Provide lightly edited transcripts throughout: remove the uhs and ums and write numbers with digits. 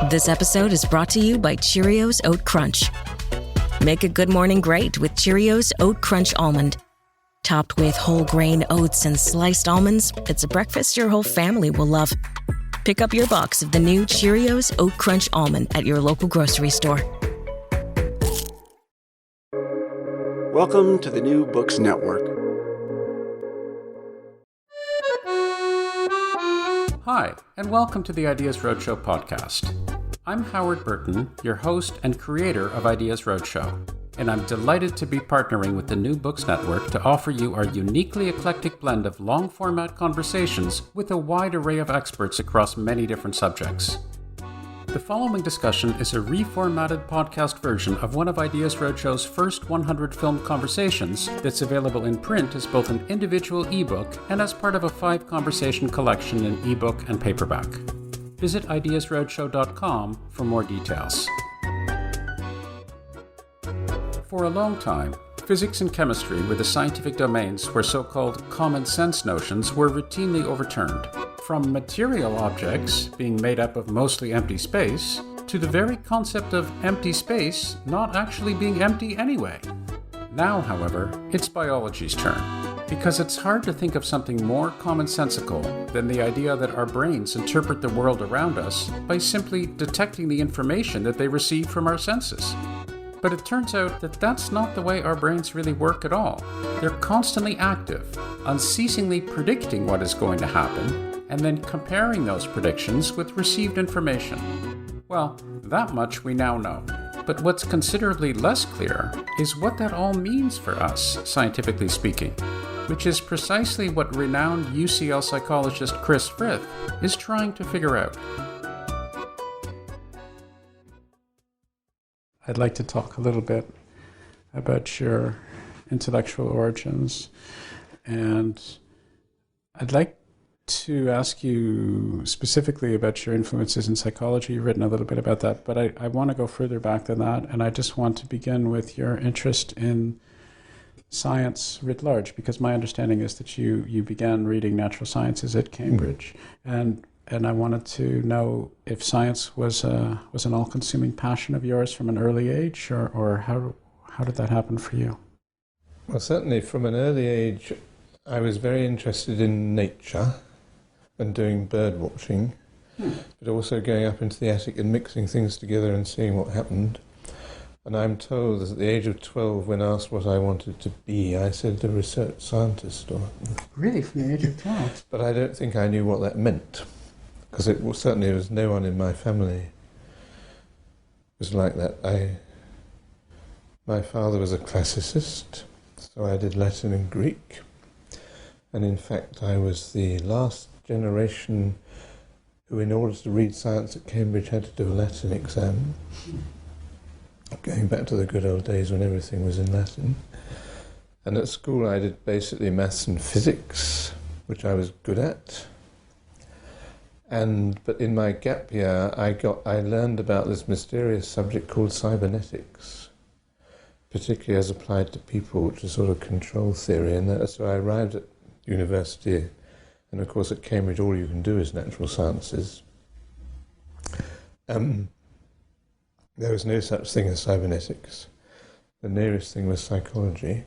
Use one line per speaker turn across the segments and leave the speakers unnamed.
This episode is brought to you by Cheerios Oat Crunch. Make a good morning great with Cheerios Oat Crunch Almond. Topped with whole grain oats and sliced almonds, it's a breakfast your whole family will love. Pick up your box of the new Cheerios Oat Crunch Almond at your local grocery store.
Welcome to the New Books Network.
Hi, and welcome to the Ideas Roadshow podcast. I'm Howard Burton, your host and creator of Ideas Roadshow, and I'm delighted to be partnering with the New Books Network to offer you our uniquely eclectic blend of long-format conversations with a wide array of experts across many different subjects. The following discussion is a reformatted podcast version of one of Ideas Roadshow's first 100 film conversations that's available in print as both an individual ebook and as part of a 5-conversation collection in ebook and paperback. Visit ideasroadshow.com for more details. For a long time, physics and chemistry were the scientific domains where so-called common sense notions were routinely overturned. From material objects being made up of mostly empty space, to the very concept of empty space not actually being empty anyway. Now, however, it's biology's turn, because it's hard to think of something more commonsensical than the idea that our brains interpret the world around us by simply detecting the information that they receive from our senses. But it turns out that that's not the way our brains really work at all. They're constantly active, unceasingly predicting what is going to happen, and then comparing those predictions with received information. Well, that much we now know. But what's considerably less clear is what that all means for us, scientifically speaking, which is precisely what renowned UCL psychologist Chris Frith is trying to figure out.
I'd like to talk a little bit about your intellectual origins, and I'd like to ask you specifically about your influences in psychology. You've written a little bit about that, but I want to go further back than that, and I just want to begin with your interest in science writ large, because my understanding is that you began reading natural sciences at Cambridge, and I wanted to know if science was an all-consuming passion of yours from an early age, or how did that happen for you?
Well, certainly from an early age, I was very interested in nature and doing bird watching, but also going up into the attic and mixing things together and seeing what happened. And I'm told that at the age of 12, when asked what I wanted to be, I said a research scientist.
Really, from the age of 12?
But I don't think I knew what that meant, because certainly there was no one in my family who was like that. My father was a classicist, so I did Latin and Greek. And in fact, I was the last generation who, in order to read science at Cambridge, had to do a Latin exam. Going back to the good old days when everything was in Latin. And at school I did basically maths and physics, which I was good at. But in my gap year, I learned about this mysterious subject called cybernetics, particularly as applied to people, which is sort of control theory. And so I arrived at university, and of course at Cambridge all you can do is natural sciences. There was no such thing as cybernetics. The nearest thing was psychology.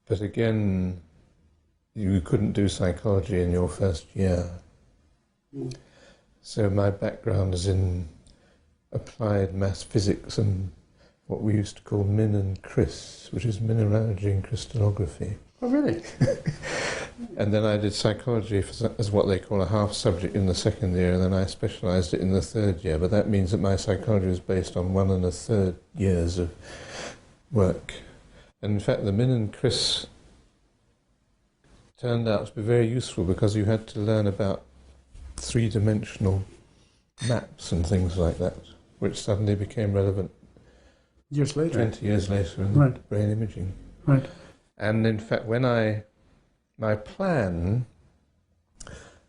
But again, you couldn't do psychology in your first year. So my background is in applied maths, physics, and what we used to call Min and Cris, which is mineralogy and crystallography.
Oh, really?
And then I did psychology as what they call a half subject in the second year, and then I specialised it in the third year. But that means that my psychology was based on 1 1/3 years of work. And in fact, the Min and Cris turned out to be very useful because you had to learn about 3-dimensional maps and things like that, which suddenly became relevant
Years later.
20 years later in
Right.
brain imaging.
Right.
And in fact, my plan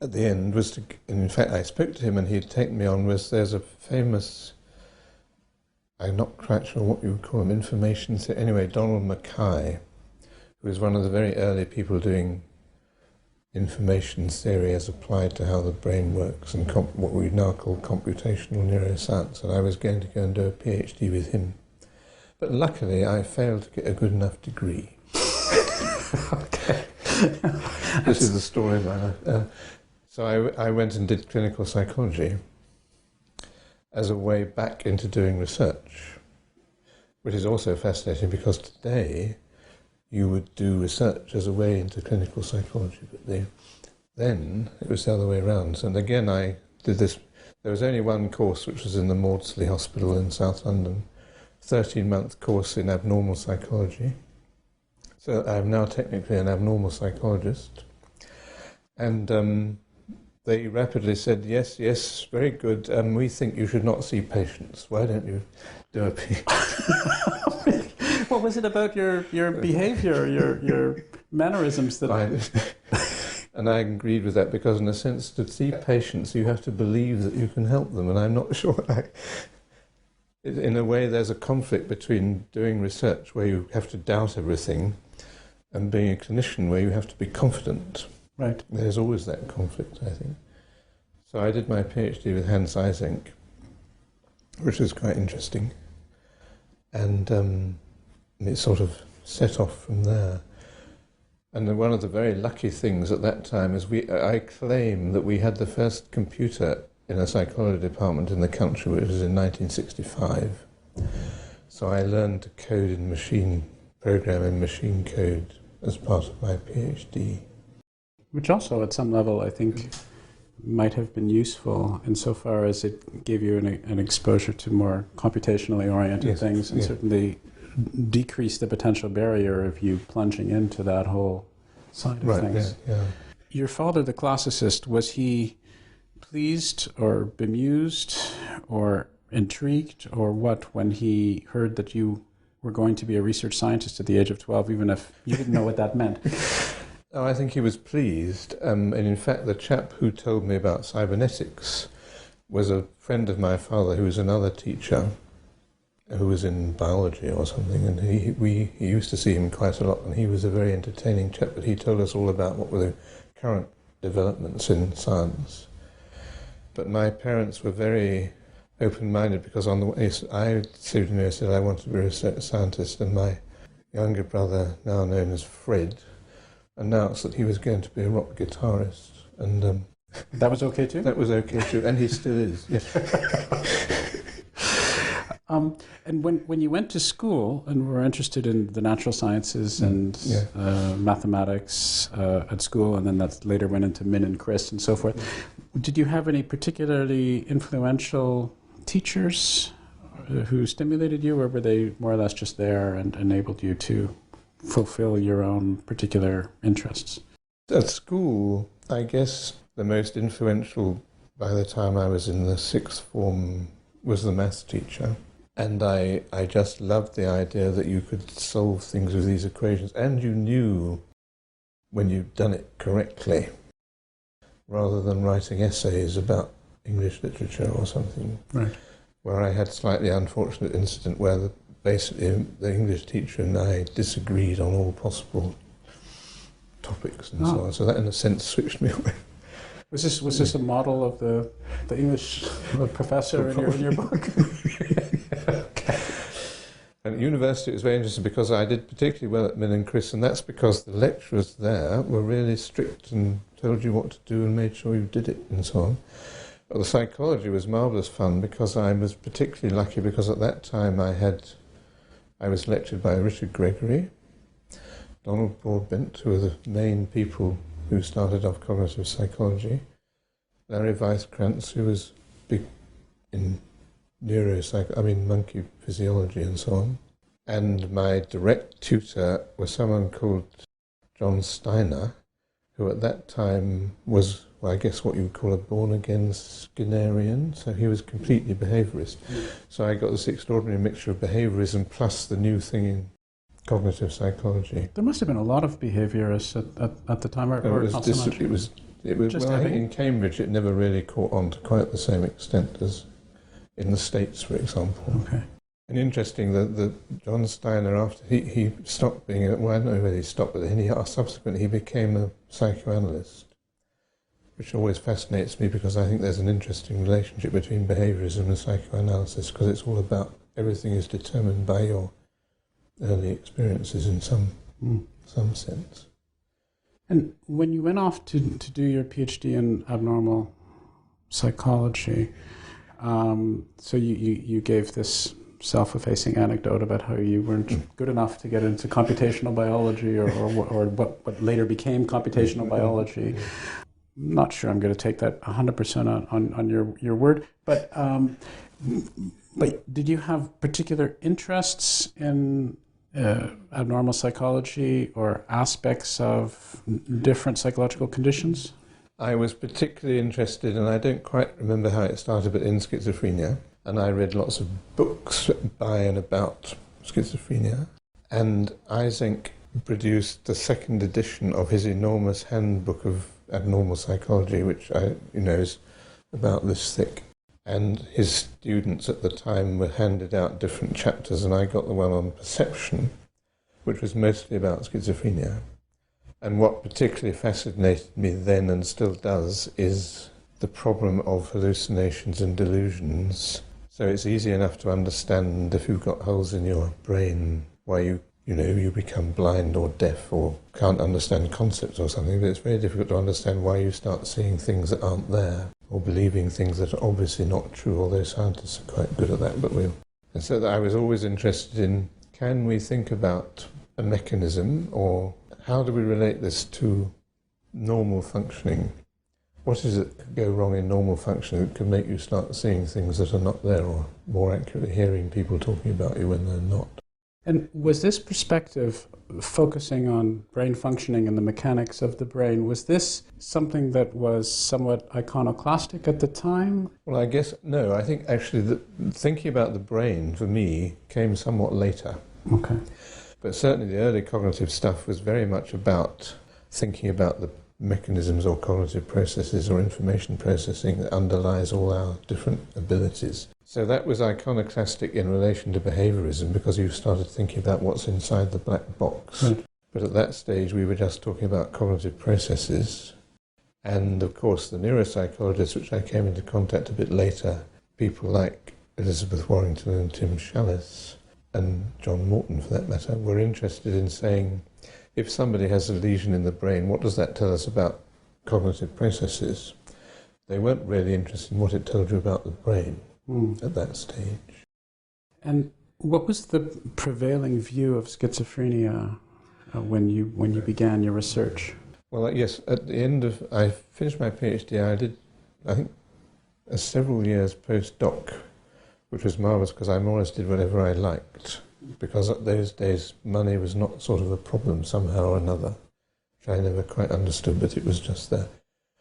at the end was to, and in fact I spoke to him and he'd taken me on, there's a famous, I'm not quite sure what you would call him, information, anyway, Donald Mackay, who was one of the very early people doing information theory as applied to how the brain works and what we now call computational neuroscience, and I was going to go and do a PhD with him. But luckily I failed to get a good enough degree.
Okay.
This is the story of my life. So I went and did clinical psychology as a way back into doing research, which is also fascinating because today you would do research as a way into clinical psychology, but then it was the other way around. And again, I did this. There was only one course, which was in the Maudsley Hospital in South London, 13-month course in abnormal psychology. So I'm now technically an abnormal psychologist. And they rapidly said, yes, very good. We think you should not see patients. Why don't you do a PhD?
What was it about your behaviour, your mannerisms that...
And I agreed with that because, in a sense, to see patients, you have to believe that you can help them. And I'm not sure. In a way, there's a conflict between doing research where you have to doubt everything and being a clinician where you have to be confident.
Right.
There's always that conflict, I think. So I did my PhD with Hans Eysenck, which was quite interesting. And it sort of set off from there. And then one of the very lucky things at that time is I claim that we had the first computer in a psychology department in the country, which was in 1965. So I learned to code in program in machine code as part of my PhD.
Which also, at some level, I think, might have been useful insofar as it gave you an exposure to more computationally oriented things, and certainly decrease the potential barrier of you plunging into that whole side of things.
Yeah.
Your father, the classicist, was he pleased or bemused or intrigued or what when he heard that you were going to be a research scientist at the age of 12, even if you didn't know what that meant?
Oh, I think he was pleased. And in fact, the chap who told me about cybernetics was a friend of my father who was another teacher who was in biology or something, and he used to see him quite a lot, and he was a very entertaining chap, but he told us all about what were the current developments in science. But my parents were very open-minded because on the way I said I wanted to be a research scientist, and my younger brother, now known as Fred, announced that he was going to be a rock guitarist, and
that was okay too?
That was okay too, and he still is, yes.
And when you went to school and were interested in the natural sciences and mathematics at school, and then that later went into Min and Chris and so forth, did you have any particularly influential teachers who stimulated you, or were they more or less just there and enabled you to fulfill your own particular interests?
At school, I guess the most influential by the time I was in the sixth form was the maths teacher. And I just loved the idea that you could solve things with these equations, and you knew when you'd done it correctly, rather than writing essays about English literature or something.
Right.
Where I had a slightly unfortunate incident where basically the English teacher and I disagreed on all possible topics and so on. So that, in a sense, switched me away.
Was this a model of the English professor in your book?
Okay. And at university it was very interesting because I did particularly well at Min and Chris, and that's because the lecturers there were really strict and told you what to do and made sure you did it and so on. But the psychology was marvellous fun because I was particularly lucky because at that time I was lectured by Richard Gregory, Donald Broadbent, who were the main people who started off cognitive psychology, Larry Weisskranz, who was big in monkey physiology and so on. And my direct tutor was someone called John Steiner, who at that time was, well, I guess what you would call a born-again Skinnerian, so he was completely behaviourist. So I got this extraordinary mixture of behaviourism plus the new thing in cognitive psychology.
There must have been a lot of behaviourists at the time, or not so much?
It was well, I think in Cambridge it never really caught on to quite the same extent as in the States, for example.
Okay.
And interesting that John Steiner, after he stopped being, well, I don't know whether he stopped, but then subsequently he became a psychoanalyst. which always fascinates me because I think there's an interesting relationship between behaviorism and psychoanalysis, because it's all about everything is determined by your early experiences in some sense.
And when you went off to do your PhD in abnormal psychology, so you gave this self-effacing anecdote about how you weren't good enough to get into computational biology or what later became computational biology. I'm not sure I'm going to take that 100% on your word, but did you have particular interests in abnormal psychology or aspects of different psychological conditions?
I was particularly interested, and I don't quite remember how it started, but in schizophrenia. And I read lots of books by and about schizophrenia. And Eysenck produced the second edition of his enormous handbook of abnormal psychology, which is about this thick. And his students at the time were handed out different chapters, and I got the one on perception, which was mostly about schizophrenia. And what particularly fascinated me then, and still does, is the problem of hallucinations and delusions. So it's easy enough to understand if you've got holes in your brain why you become blind or deaf or can't understand concepts or something, but it's very difficult to understand why you start seeing things that aren't there or believing things that are obviously not true, although scientists are quite good at that. And so that I was always interested in, can we think about a mechanism, or how do we relate this to normal functioning? What is it that could go wrong in normal functioning that can make you start seeing things that are not there, or more accurately hearing people talking about you when they're not?
And was this perspective, focusing on brain functioning and the mechanics of the brain, was this something that was somewhat iconoclastic at the time?
Well, I guess no. I think actually thinking about the brain, for me, came somewhat later.
Okay.
But certainly the early cognitive stuff was very much about thinking about the mechanisms or cognitive processes or information processing that underlies all our different abilities. So that was iconoclastic in relation to behaviorism, because you started thinking about what's inside the black box. Right. But at that stage we were just talking about cognitive processes. And of course the neuropsychologists, which I came into contact a bit later, people like Elizabeth Warrington and Tim Challis, and John Morton for that matter, were interested in saying, if somebody has a lesion in the brain, what does that tell us about cognitive processes? They weren't really interested in what it told you about the brain at that stage.
And what was the prevailing view of schizophrenia when you began your research?
Well, yes, at the end of, I finished my PhD, I did, I think, a several years postdoc, which was marvellous because I more or less did whatever I liked, because at those days money was not sort of a problem somehow or another, which I never quite understood, but it was just there.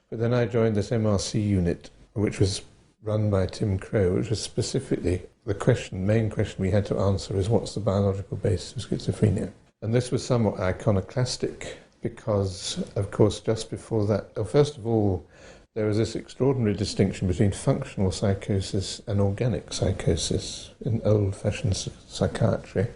But then I joined this MRC unit, which was run by Tim Crow, which was specifically the main question we had to answer is, what's the biological basis of schizophrenia? And this was somewhat iconoclastic because, of course, just before that, first of all, there was this extraordinary distinction between functional psychosis and organic psychosis in old-fashioned psychiatry.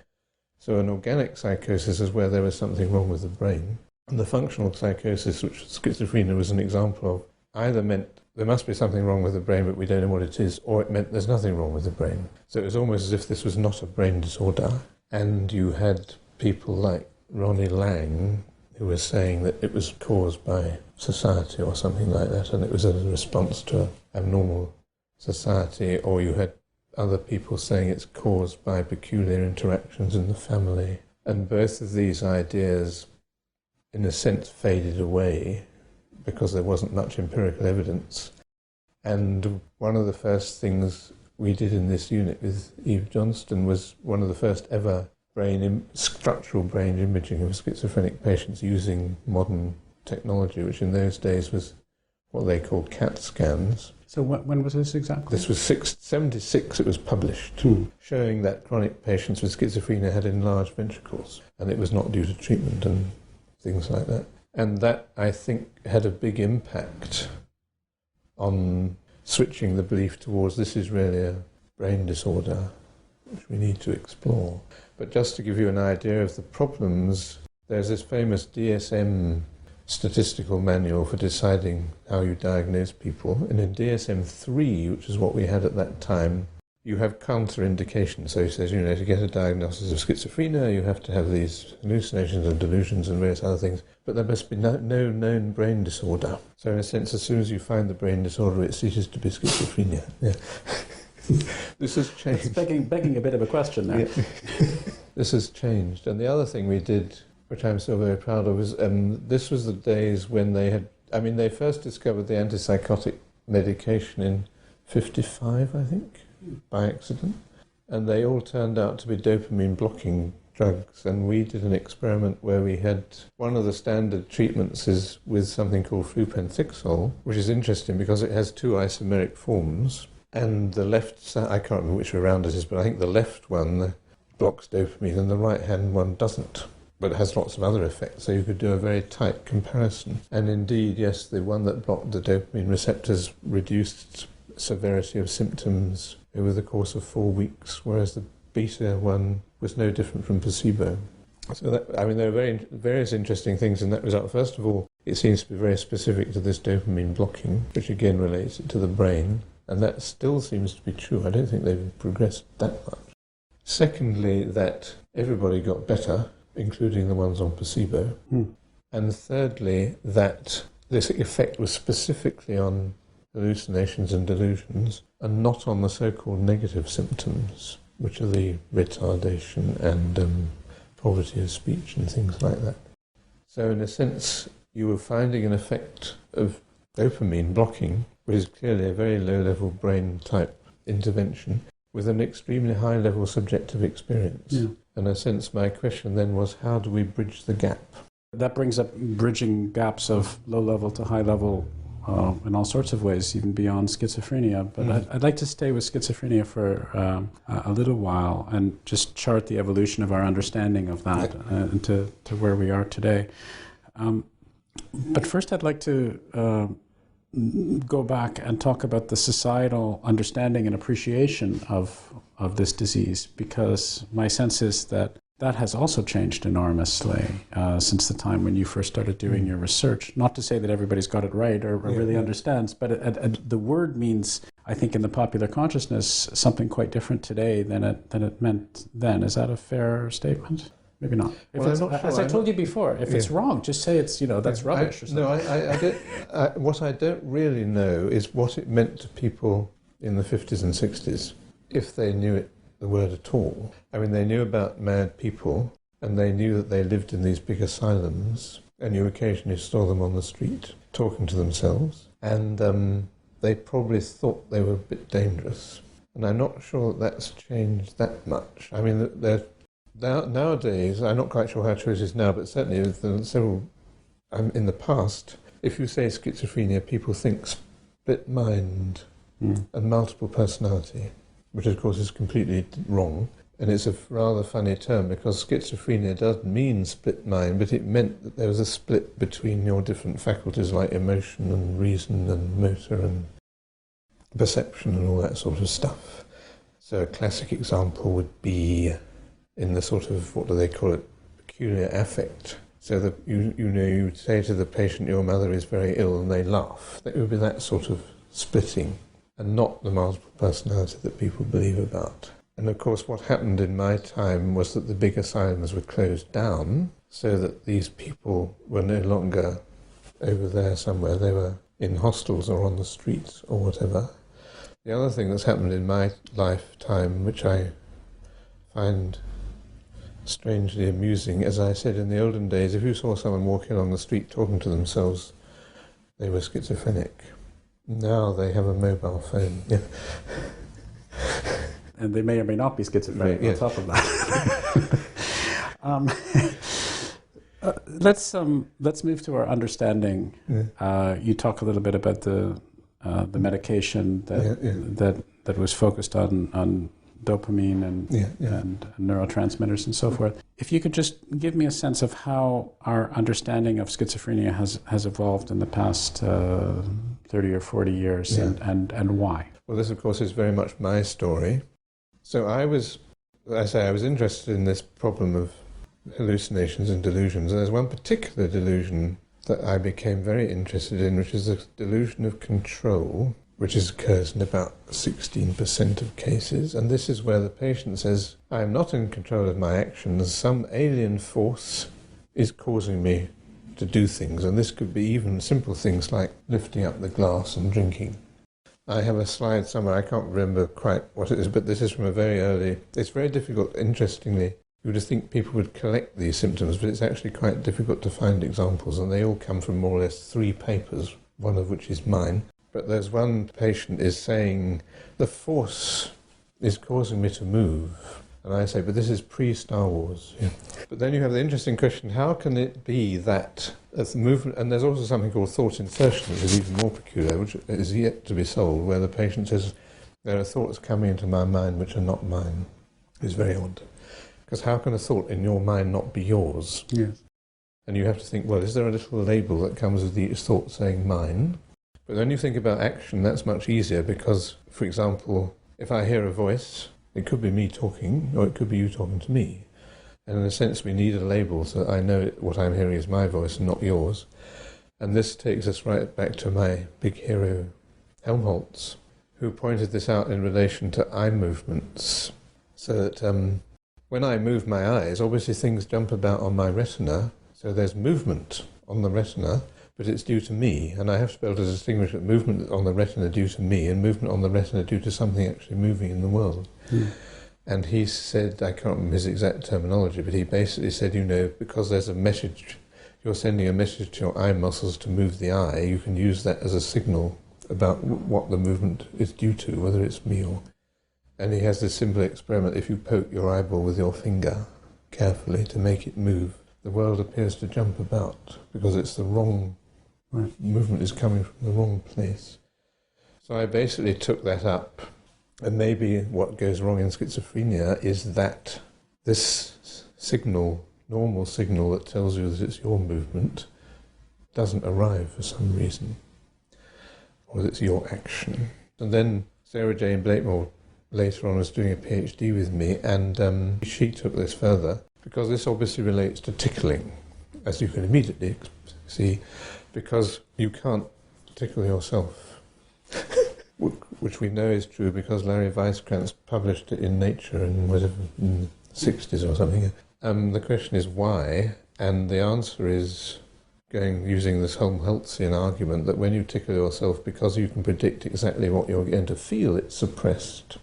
So an organic psychosis is where there was something wrong with the brain, and the functional psychosis, which schizophrenia was an example of, either meant there must be something wrong with the brain but we don't know what it is, or it meant there's nothing wrong with the brain. So it was almost as if this was not a brain disorder. And you had people like Ronnie Lang who were saying that it was caused by society or something like that, and it was a response to an abnormal society, or you had other people saying it's caused by peculiar interactions in the family. And both of these ideas, in a sense, faded away because there wasn't much empirical evidence. And one of the first things we did in this unit with Eve Johnston was one of the first ever structural brain imaging of schizophrenic patients using modern technology, which in those days was what they called CAT scans.
So when was this exactly?
This was 76, it was published, showing that chronic patients with schizophrenia had enlarged ventricles, and it was not due to treatment and things like that. And that, I think, had a big impact on switching the belief towards this is really a brain disorder which we need to explore. But just to give you an idea of the problems, there's this famous DSM statistical manual for deciding how you diagnose people. And in DSM-3, which is what we had at that time, you have counterindications. So he says, to get a diagnosis of schizophrenia, you have to have these hallucinations and delusions and various other things, but there must be no known brain disorder. So in a sense, as soon as you find the brain disorder, it ceases to be schizophrenia. Yeah. This has changed.
It's begging a bit of a question there.
Yeah. This has changed. And the other thing we did, which I'm so very proud of, is this was the days when they first discovered the antipsychotic medication in 55, I think, by accident. And they all turned out to be dopamine blocking drugs. And we did an experiment where we had one of the standard treatments is with something called flupentixol, which is interesting because it has two isomeric forms. And the left side, I can't remember which way around it is, but I think the left one blocks dopamine and the right-hand one doesn't. But it has lots of other effects, so you could do a very tight comparison. And indeed, yes, the one that blocked the dopamine receptors reduced severity of symptoms over the course of 4 weeks, whereas the beta one was no different from placebo. So there are various interesting things in that result. First of all, it seems to be very specific to this dopamine blocking, which again relates it to the brain, and that still seems to be true. I don't think they've progressed that much. Secondly, that everybody got better, including the ones on placebo. And thirdly, that this effect was specifically on hallucinations and delusions and not on the so-called negative symptoms, which are the retardation and poverty of speech and things like that. So in a sense, you were finding an effect of dopamine blocking, which is clearly a very low-level brain-type intervention, with an extremely high-level subjective experience. Yeah. In a sense, my question then was, how do we bridge the gap?
That brings up bridging gaps of low-level to high-level in all sorts of ways, even beyond schizophrenia. But I'd like to stay with schizophrenia for a little while and just chart the evolution of our understanding of that and to where we are today. But first I'd like to go back and talk about the societal understanding and appreciation of this disease, because my sense is that that has also changed enormously since the time when you first started doing your research. Not to say that everybody's got it right or really understands, but the word means, I think, in the popular consciousness, something quite different today than it meant then. Is that a fair statement? Maybe not. As I told you before, if it's wrong, just say it's, that's rubbish or something.
No, I don't, what I don't really know is what it meant to people in the 50s and 60s, if they knew the word at all. I mean, they knew about mad people, and they knew that they lived in these big asylums, and you occasionally saw them on the street talking to themselves, and they probably thought they were a bit dangerous. And I'm not sure that that's changed that much. I mean, nowadays, I'm not quite sure how true it is now, but certainly in the past, if you say schizophrenia, people think split mind and multiple personality, which of course is completely wrong. And it's a rather funny term because schizophrenia does mean split mind, but it meant that there was a split between your different faculties like emotion and reason and motor and perception and all that sort of stuff. So a classic example would be in the sort of, what do they call it, peculiar affect. So that you would say to the patient, your mother is very ill, and they laugh. It would be that sort of splitting, and not the multiple personality that people believe about. And of course what happened in my time was that the big asylums were closed down, so that these people were no longer over there somewhere, they were in hostels or on the streets or whatever. The other thing that's happened in my lifetime, which I find strangely amusing, as I said, in the olden days, if you saw someone walking along the street talking to themselves, they were schizophrenic. Now they have a mobile phone. Yeah.
And they may or may not be schizophrenic on top of that. Let's move to our understanding. You talk a little bit about the medication that was focused on dopamine and neurotransmitters and so forth. If you could just give me a sense of how our understanding of schizophrenia has evolved in the past 30 or 40 years and why.
Well, this of course is very much my story. So I was interested in this problem of hallucinations and delusions, and there's one particular delusion that I became very interested in, which is the delusion of control, which occurs in about 16% of cases. And this is where the patient says, I am not in control of my actions. Some alien force is causing me to do things. And this could be even simple things like lifting up the glass and drinking. I have a slide somewhere, I can't remember quite what it is, but this is from a very early... It's very difficult, interestingly. You would just think people would collect these symptoms, but it's actually quite difficult to find examples, and they all come from more or less 3 papers, one of which is mine. But there's one patient is saying, the force is causing me to move. And I say, but this is pre-Star Wars. Yeah. But then you have the interesting question, how can it be that as the movement, and there's also something called thought insertion, which is even more peculiar, which is yet to be solved, where the patient says, there are thoughts coming into my mind which are not mine. It's very odd. Because how can a thought in your mind not be yours?
Yes.
And you have to think, well, is there a little label that comes with each thought saying mine? But when you think about action, that's much easier because, for example, if I hear a voice, it could be me talking, or it could be you talking to me. And in a sense, we need a label so that I know what I'm hearing is my voice and not yours. And this takes us right back to my big hero, Helmholtz, who pointed this out in relation to eye movements. So that when I move my eyes, obviously things jump about on my retina, so there's movement on the retina, but it's due to me, and I have to be able to distinguish that movement on the retina due to me and movement on the retina due to something actually moving in the world. And he said, I can't remember his exact terminology, but he basically said, you know, because there's a message, you're sending a message to your eye muscles to move the eye, you can use that as a signal about what the movement is due to, whether it's me or... And he has this simple experiment, if you poke your eyeball with your finger carefully to make it move, the world appears to jump about because it's the wrong... movement is coming from the wrong place. So I basically took that up, and maybe what goes wrong in schizophrenia is that this signal, normal signal that tells you that it's your movement, doesn't arrive for some reason, or that it's your action. And then Sarah Jane Blakemore later on was doing a PhD with me, and she took this further, because this obviously relates to tickling, as you can immediately see, because you can't tickle yourself, which we know is true because Larry Weisskranz published it in Nature in whatever, in the 60s or something. The question is why, and the answer is using this Helmholtzian argument that when you tickle yourself, because you can predict exactly what you're going to feel, it's suppressed.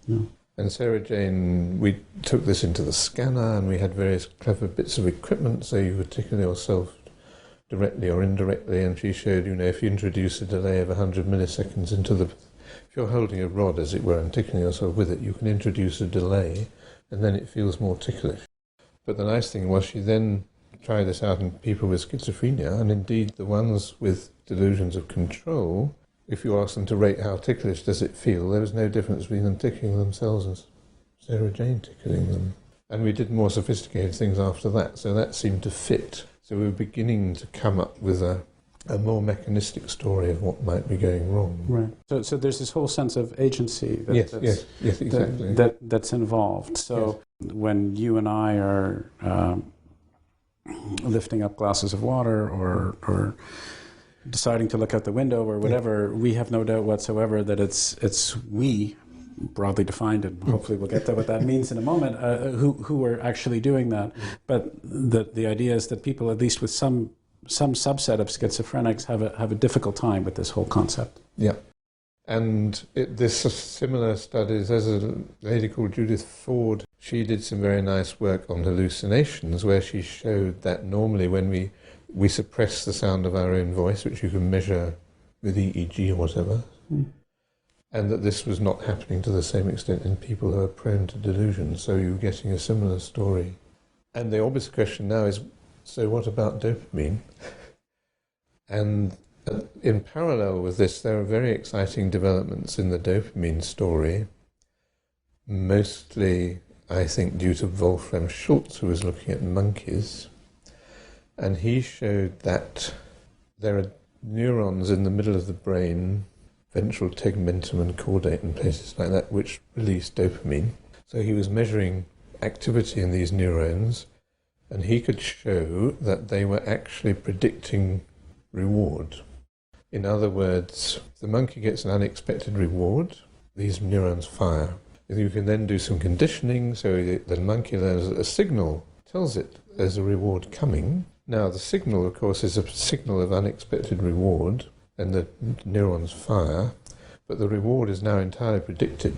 And Sarah Jane, we took this into the scanner and we had various clever bits of equipment so you could tickle yourself directly or indirectly, and she showed, you know, if you introduce a delay of 100 milliseconds into the... If you're holding a rod, as it were, and tickling yourself with it, you can introduce a delay, and then it feels more ticklish. But the nice thing was she then tried this out in people with schizophrenia, and indeed the ones with delusions of control, if you ask them to rate how ticklish does it feel, there was no difference between them tickling themselves and Sarah Jane tickling them. And we did more sophisticated things after that, so that seemed to fit. So we were beginning to come up with a more mechanistic story of what might be going wrong.
Right. So there's this whole sense of agency
yes, exactly.
That's involved. So when you and I are lifting up glasses of water or deciding to look out the window or whatever, we have no doubt whatsoever that it's we, broadly defined, and hopefully we'll get to what that means in a moment, who are actually doing that. But the idea is that people, at least with some subset of schizophrenics, have a difficult time with this whole concept.
Yeah. And this similar studies, there's a lady called Judith Ford, she did some very nice work on hallucinations where she showed that normally when we suppress the sound of our own voice, which you can measure with EEG or whatever, and that this was not happening to the same extent in people who are prone to delusions, so you're getting a similar story. And the obvious question now is, so what about dopamine? And in parallel with this, there are very exciting developments in the dopamine story, mostly, I think, due to Wolfram Schultz, who was looking at monkeys, and he showed that there are neurons in the middle of the brain, ventral tegmentum and caudate and places like that, which release dopamine. So he was measuring activity in these neurons, and he could show that they were actually predicting reward. In other words, if the monkey gets an unexpected reward, these neurons fire. You can then do some conditioning, so the monkey learns that a signal tells it there's a reward coming. Now, the signal, of course, is a signal of unexpected reward, and the neurons fire, but the reward is now entirely predicted,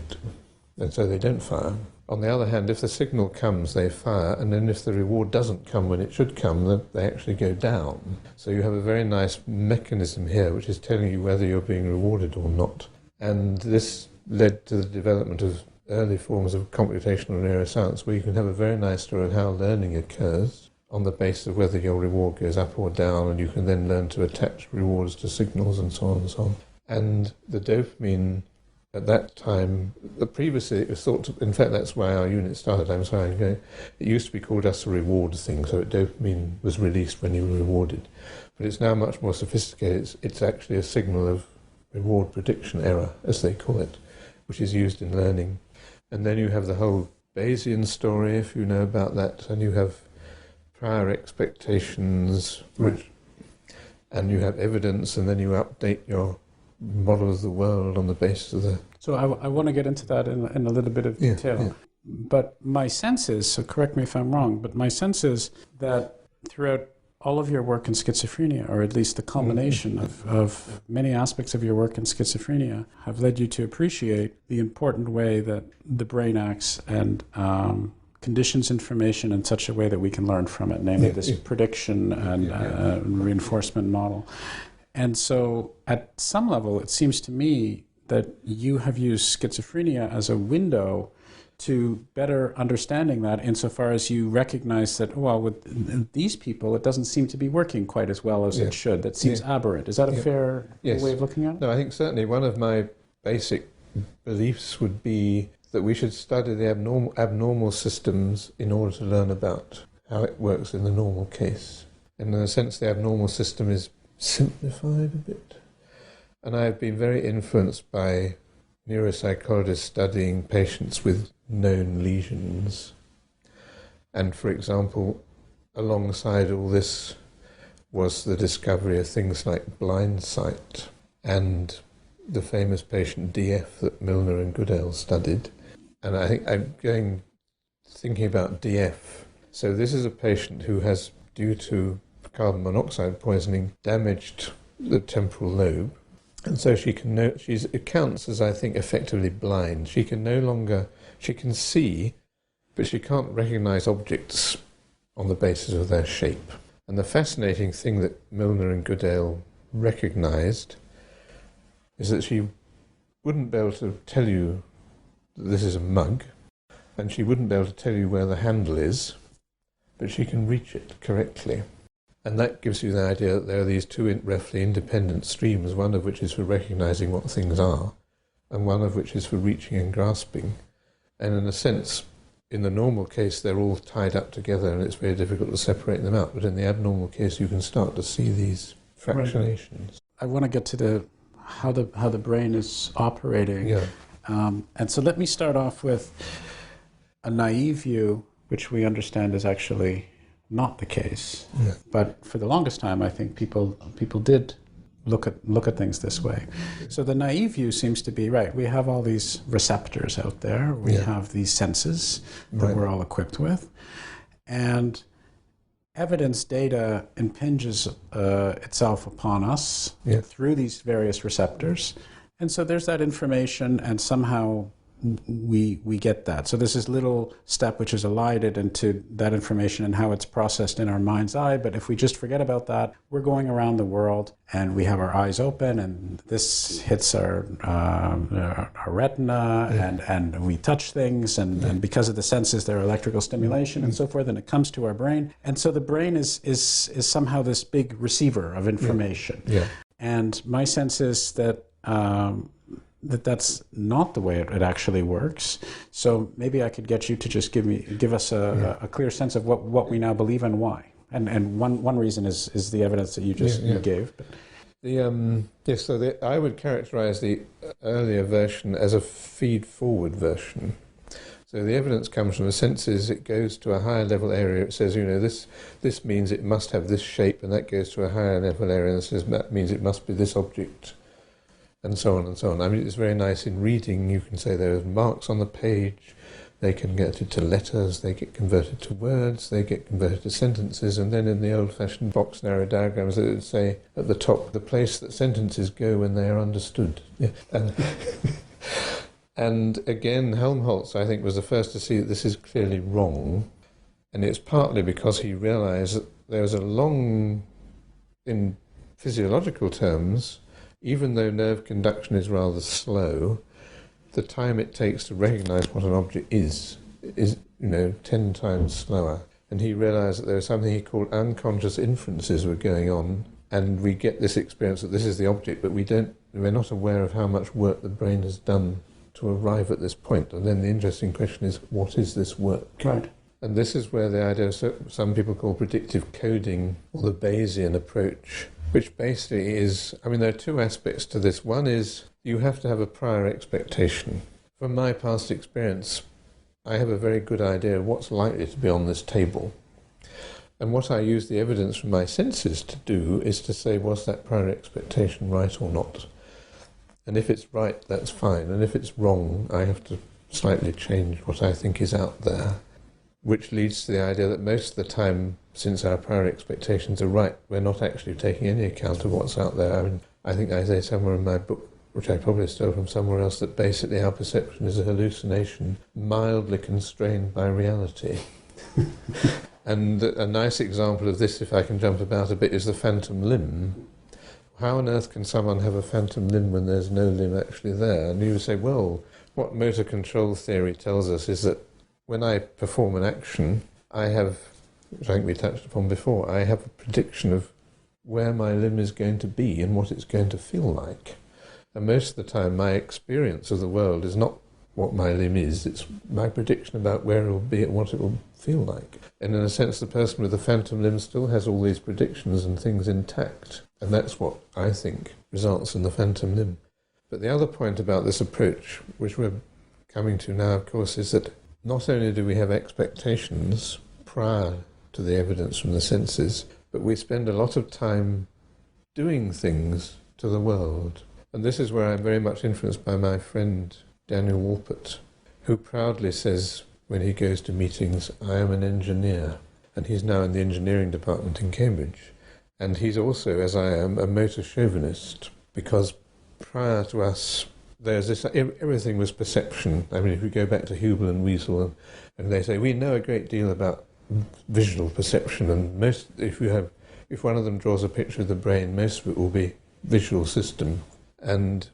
and so they don't fire. On the other hand, if the signal comes, they fire, and then if the reward doesn't come when it should come, they actually go down. So you have a very nice mechanism here, which is telling you whether you're being rewarded or not. And this led to the development of early forms of computational neuroscience, where you can have a very nice story of how learning occurs on the basis of whether your reward goes up or down, and you can then learn to attach rewards to signals and so on and so on. And the dopamine at that time, previously it was thought to, in fact that's why our unit started, I'm sorry, it used to be called just a reward thing, so dopamine was released when you were rewarded. But it's now much more sophisticated. It's actually a signal of reward prediction error, as they call it, which is used in learning. And then you have the whole Bayesian story, if you know about that, and you have prior expectations, and you have evidence, and then you update your model of the world on the basis of the...
So I want to get into that in a little bit of detail. Yeah. But my sense is, so correct me if I'm wrong, but my sense is that throughout all of your work in schizophrenia, or at least the culmination of many aspects of your work in schizophrenia, have led you to appreciate the important way that the brain acts and conditions information in such a way that we can learn from it, namely this prediction and reinforcement model. And so at some level, it seems to me that you have used schizophrenia as a window to better understanding that, insofar as you recognize that, well, with these people, it doesn't seem to be working quite as well as it should. That seems aberrant. Is that a fair way of looking at it?
No, I think certainly one of my basic beliefs would be that we should study the abnormal systems in order to learn about how it works in the normal case. And in a sense, the abnormal system is simplified a bit. And I have been very influenced by neuropsychologists studying patients with known lesions. And for example, alongside all this was the discovery of things like blind sight and the famous patient DF that Milner and Goodale studied. And I think I'm thinking about DF. So this is a patient who has, due to carbon monoxide poisoning, damaged the temporal lobe. And so it counts as, I think, effectively blind. She can see, but she can't recognize objects on the basis of their shape. And the fascinating thing that Milner and Goodale recognized is that she wouldn't be able to tell you that this is a mug, and she wouldn't be able to tell you where the handle is, but she can reach it correctly. And that gives you the idea that there are these two roughly independent streams, one of which is for recognizing what things are, and one of which is for reaching and grasping. And in a sense, in the normal case, they're all tied up together, and it's very difficult to separate them out. But in the abnormal case, you can start to see these fractionations.
I want to get to how the brain is operating.
Yeah.
And so let me start off with a naive view, which we understand is actually not the case.
Yeah.
But for the longest time, I think people did look at things this way. So the naive view seems to be, right, we have all these receptors out there, we have these senses that we're all equipped with, and evidence data impinges itself upon us through these various receptors. And so there's that information, and somehow we get that. So there's this little step which is elided into that information and how it's processed in our mind's eye. But if we just forget about that, we're going around the world and we have our eyes open, and this hits our retina, and we touch things, and because of the senses, there are electrical stimulation and so forth, and it comes to our brain. And so the brain is somehow this big receiver of information. And my sense is that that's not the way it actually works. So maybe I could get you to just give us a clear sense of what we now believe and why. And one reason is the evidence that you just you gave. But
I would characterize the earlier version as a feed-forward version. So the evidence comes from the senses, it goes to a higher level area, it says, this means it must have this shape, and that goes to a higher level area, and it says that means it must be this object, and so on and so on. I mean, it's very nice in reading. You can say there are marks on the page, they can get it to letters, they get converted to words, they get converted to sentences, and then in the old-fashioned box narrow diagrams, it would say at the top, the place that sentences go when they are understood. Yeah. And again, Helmholtz, I think, was the first to see that this is clearly wrong, and it's partly because he realised that there was a long, in physiological terms, even though nerve conduction is rather slow, the time it takes to recognise what an object is 10 times slower. And he realised that there was something he called unconscious inferences were going on, and we get this experience that this is the object, but we're not aware of how much work the brain has done to arrive at this point. And then the interesting question is, what is this work?
Right.
And this is where the idea of some people call predictive coding, or the Bayesian approach, which basically is, there are two aspects to this. One is you have to have a prior expectation. From my past experience, I have a very good idea of what's likely to be on this table. And what I use the evidence from my senses to do is to say, was that prior expectation right or not? And if it's right, that's fine. And if it's wrong, I have to slightly change what I think is out there, which leads to the idea that most of the time, since our prior expectations are right, we're not actually taking any account of what's out there. I think I say somewhere in my book, which I probably stole from somewhere else, that basically our perception is a hallucination mildly constrained by reality. And a nice example of this, if I can jump about a bit, is the phantom limb. How on earth can someone have a phantom limb when there's no limb actually there? And you would say, well, what motor control theory tells us is that when I perform an action, I have, which I think we touched upon before, I have a prediction of where my limb is going to be and what it's going to feel like. And most of the time, my experience of the world is not what my limb is, it's my prediction about where it will be and what it will feel like. And in a sense, the person with the phantom limb still has all these predictions and things intact. And that's what I think results in the phantom limb. But the other point about this approach, which we're coming to now, of course, is that not only do we have expectations prior to the evidence from the senses, but we spend a lot of time doing things to the world. And this is where I'm very much influenced by my friend Daniel Wolpert, who proudly says when he goes to meetings, I am an engineer. And he's now in the engineering department in Cambridge. And he's also, as I am, a motor chauvinist, because prior to us, there's this, everything was perception. If we go back to Hubel and Wiesel, and they say, we know a great deal about visual perception, and if one of them draws a picture of the brain, most of it will be visual system. And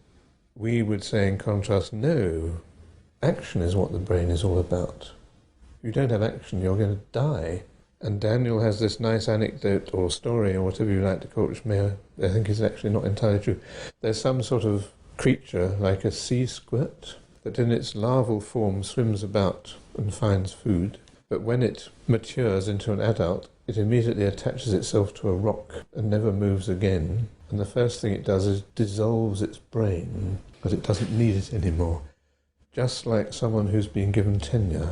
we would say, in contrast, no, action is what the brain is all about. If you don't have action, you're going to die. And Daniel has this nice anecdote or story, or whatever you like to call it, which I think is actually not entirely true. There's some sort of creature, like a sea squirt, that in its larval form swims about and finds food. But when it matures into an adult, it immediately attaches itself to a rock and never moves again. And the first thing it does is dissolves its brain, because it doesn't need it anymore. Just like someone who's been given tenure.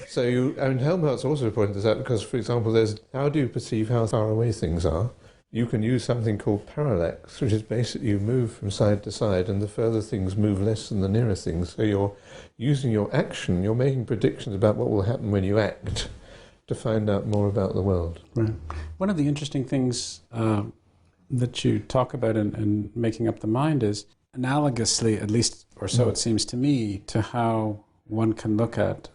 So Helmholtz also pointed this out because, for example, how do you perceive how far away things are? You can use something called parallax, which is basically you move from side to side, and the further things move less than the nearer things. So you're using your action, you're making predictions about what will happen when you act to find out more about the world.
Right. One of the interesting things that you talk about in making up the mind is analogously, at least, or so it seems to me, to how one can look at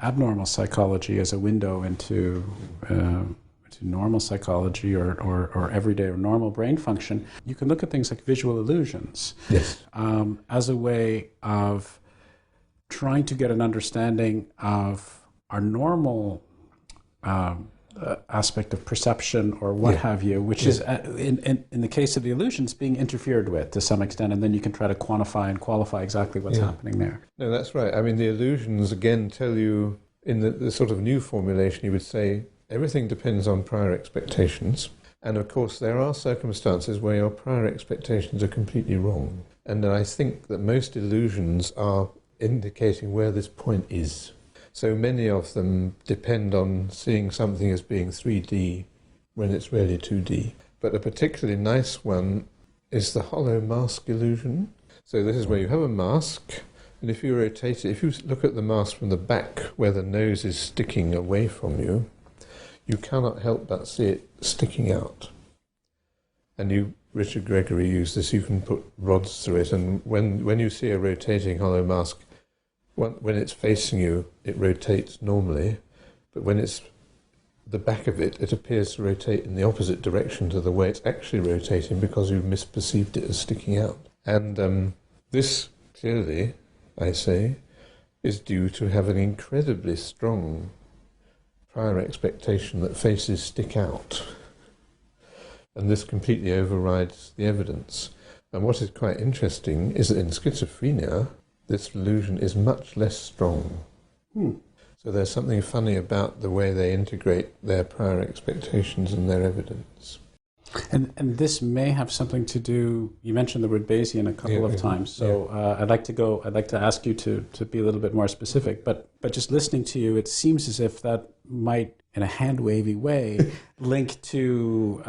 abnormal psychology as a window into normal psychology or everyday or normal brain function. You can look at things like visual illusions.
Yes.
As a way of trying to get an understanding of our normal aspect of perception or what have you, which is, in the case of the illusions, being interfered with to some extent, and then you can try to quantify and qualify exactly what's happening there.
No, that's right. The illusions, again, tell you, in the sort of new formulation, you would say, everything depends on prior expectations, And of course, there are circumstances where your prior expectations are completely wrong. And I think that most illusions are indicating where this point is. So many of them depend on seeing something as being 3D when it's really 2D. But a particularly nice one is the hollow mask illusion. So this is where you have a mask, and if you rotate it, if you look at the mask from the back where the nose is sticking away from you, you cannot help but see it sticking out. And Richard Gregory used this, you can put rods through it, and when you see a rotating hollow mask, when it's facing you, it rotates normally, but when it's the back of it, it appears to rotate in the opposite direction to the way it's actually rotating because you've misperceived it as sticking out. And this, clearly, I say, is due to having an incredibly strong prior expectation that faces stick out. And this completely overrides the evidence. And what is quite interesting is that in schizophrenia, this illusion is much less strong. So there's something funny about the way they integrate their prior expectations and their evidence.
And this may have something to do, you mentioned the word Bayesian a couple of times, so I'd like to ask you to be a little bit more specific, but just listening to you, it seems as if that might, in a hand-wavy way, link to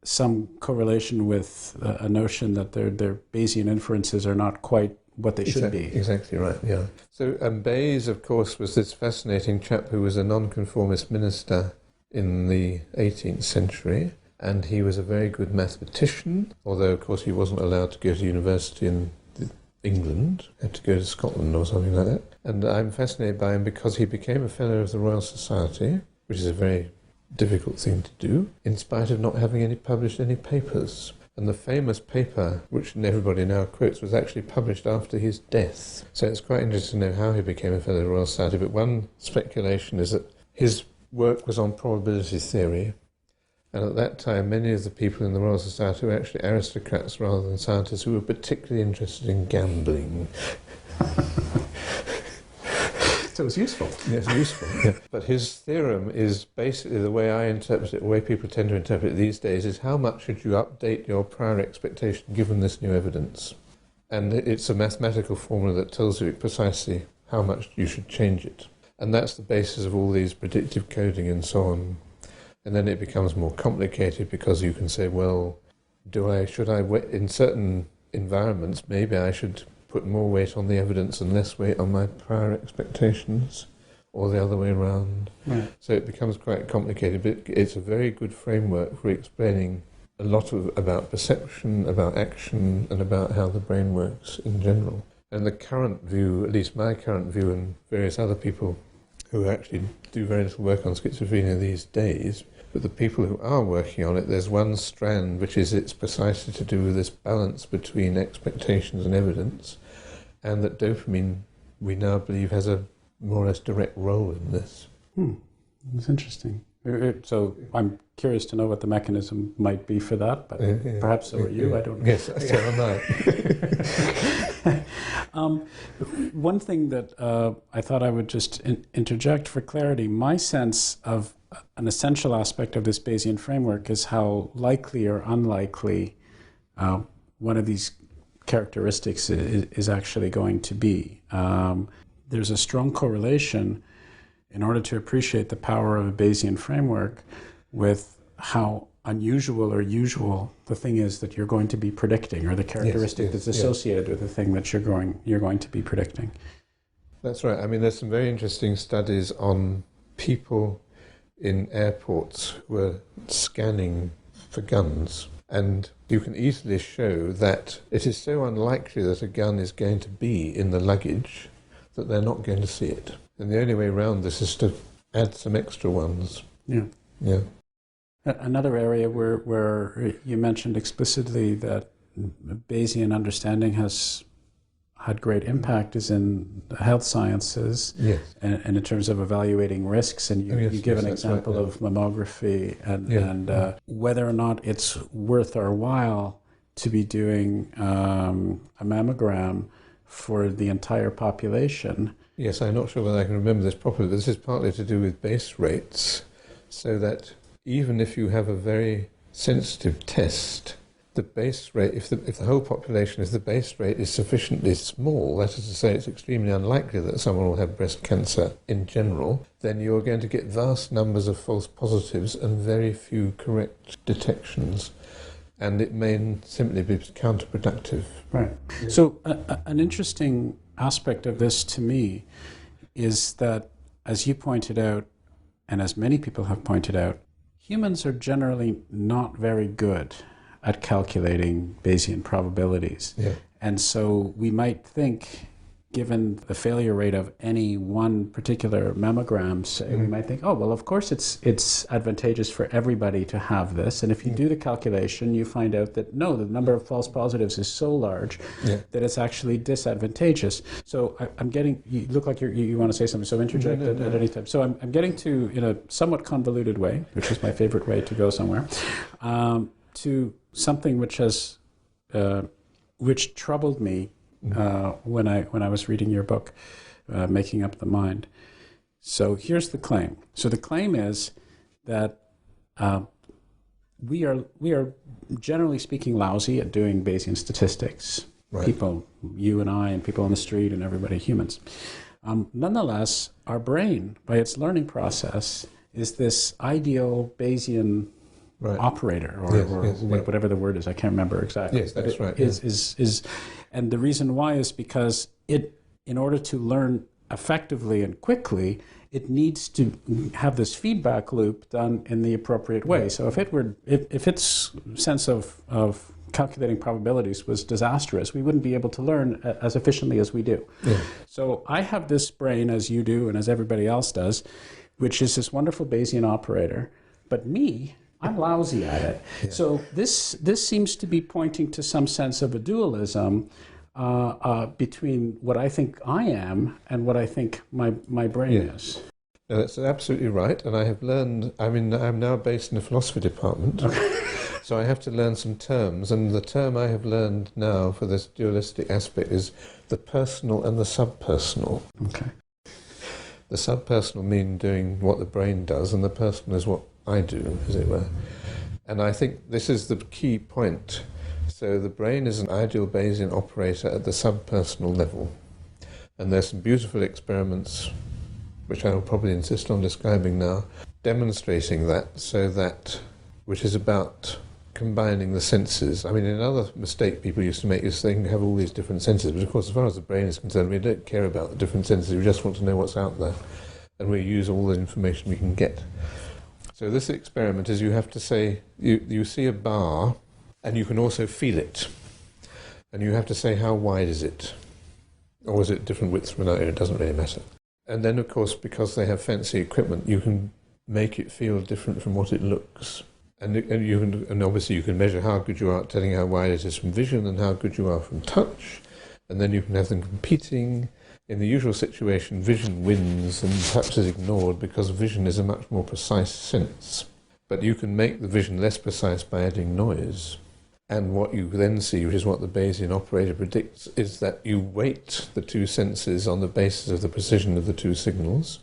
some correlation with a notion that their Bayesian inferences are not quite what they should be.
Exactly right, yeah. So Bayes, of course, was this fascinating chap who was a nonconformist minister in the 18th century, and he was a very good mathematician, although, of course, he wasn't allowed to go to university in England, had to go to Scotland or something like that. And I'm fascinated by him because he became a Fellow of the Royal Society, which is a very difficult thing to do, in spite of not having published any papers. And the famous paper, which everybody now quotes, was actually published after his death. So it's quite interesting to know how he became a Fellow of the Royal Society. But one speculation is that his work was on probability theory, and at that time many of the people in the Royal Society were actually aristocrats rather than scientists who were particularly interested in gambling.
So it was useful.
Yes, useful. Yeah. But his theorem is basically, the way I interpret it, the way people tend to interpret it these days, is how much should you update your prior expectation given this new evidence? And it's a mathematical formula that tells you precisely how much you should change it. And that's the basis of all these predictive coding and so on. And then it becomes more complicated because you can say, well, should I, in certain environments, maybe I should put more weight on the evidence and less weight on my prior expectations, or the other way around. Right. So it becomes quite complicated, but it's a very good framework for explaining a lot about perception, about action, and about how the brain works in general. And the current view, at least my current view, and various other people who actually do very little work on schizophrenia these days, but the people who are working on it, there's one strand which is it's precisely to do with this balance between expectations and evidence, and that dopamine, we now believe, has a more or less direct role in this.
That's interesting. So I'm curious to know what the mechanism might be for that, but perhaps so are you, I don't know.
Yes, so am I.
One thing that I thought I would just interject for clarity, my sense of an essential aspect of this Bayesian framework is how likely or unlikely one of these characteristics is actually going to be. There's a strong correlation in order to appreciate the power of a Bayesian framework with how unusual or usual the thing is that you're going to be predicting, or the characteristic that's associated with the thing that you're going to be predicting.
That's right. I mean, there's some very interesting studies on people in airports who are scanning for guns, and you can easily show that it is so unlikely that a gun is going to be in the luggage that they're not going to see it. And the only way around this is to add some extra ones. Yeah.
Another area where you mentioned explicitly that Bayesian understanding has had great impact is in the health sciences, and in terms of evaluating risks. And you give an example of mammography and whether or not it's worth our while to be doing a mammogram for the entire population.
Yes, I'm not sure whether I can remember this properly, but this is partly to do with base rates, so that even if you have a very sensitive test, the base rate, if the whole population, if the base rate is sufficiently small, that is to say it's extremely unlikely that someone will have breast cancer in general, then you're going to get vast numbers of false positives and very few correct detections. And it may simply be counterproductive.
Right. So an interesting aspect of this to me is that, as you pointed out, and as many people have pointed out, humans are generally not very good at calculating Bayesian probabilities.
Yeah.
And so we might think, given the failure rate of any one particular mammogram, say, we might think, oh, well, of course it's advantageous for everybody to have this. And if you do the calculation, you find out that, no, the number of false positives is so large that it's actually disadvantageous. So I'm getting, you look like you want to say something, so interject at any time. So I'm getting to, in a somewhat convoluted way, which is my favorite way to go somewhere, to something which has, which troubled me when I was reading your book, Making Up the Mind. So here's the claim. So the claim is that we are generally speaking lousy at doing Bayesian statistics. Right. People, you and I, and people on the street, and everybody, humans. Nonetheless, our brain, by its learning process, is this ideal Bayesian operator, or whatever the word is. I can't remember exactly.
Yes, that's right.
And the reason why is because in order to learn effectively and quickly, it needs to have this feedback loop done in the appropriate way. So if its sense of calculating probabilities was disastrous, we wouldn't be able to learn as efficiently as we do. Yeah. So I have this brain, as you do and as everybody else does, which is this wonderful Bayesian operator, but I'm lousy at it. Yeah. So this seems to be pointing to some sense of a dualism between what I think I am and what I think my brain is.
No, that's absolutely right. And I have learned, I'm now based in the philosophy department, so I have to learn some terms. And the term I have learned now for this dualistic aspect is the personal and the subpersonal.
Okay.
The subpersonal mean doing what the brain does, and the personal is what I do, as it were. And I think this is the key point. So the brain is an ideal Bayesian operator at the subpersonal level. And there's some beautiful experiments, which I will probably insist on describing now, demonstrating that, which is about combining the senses. I mean, another mistake people used to make is they can have all these different senses, but of course, as far as the brain is concerned, we don't care about the different senses, we just want to know what's out there. And we use all the information we can get. So this experiment is you have to say, you see a bar, and you can also feel it. And you have to say, how wide is it? Or is it different widths from another? It doesn't really matter. And then, of course, because they have fancy equipment, you can make it feel different from what it looks. And obviously you can measure how good you are at telling how wide it is from vision and how good you are from touch. And then you can have them competing. In the usual situation, vision wins and touch is ignored because vision is a much more precise sense. But you can make the vision less precise by adding noise. And what you then see, which is what the Bayesian operator predicts, is that you weight the two senses on the basis of the precision of the two signals.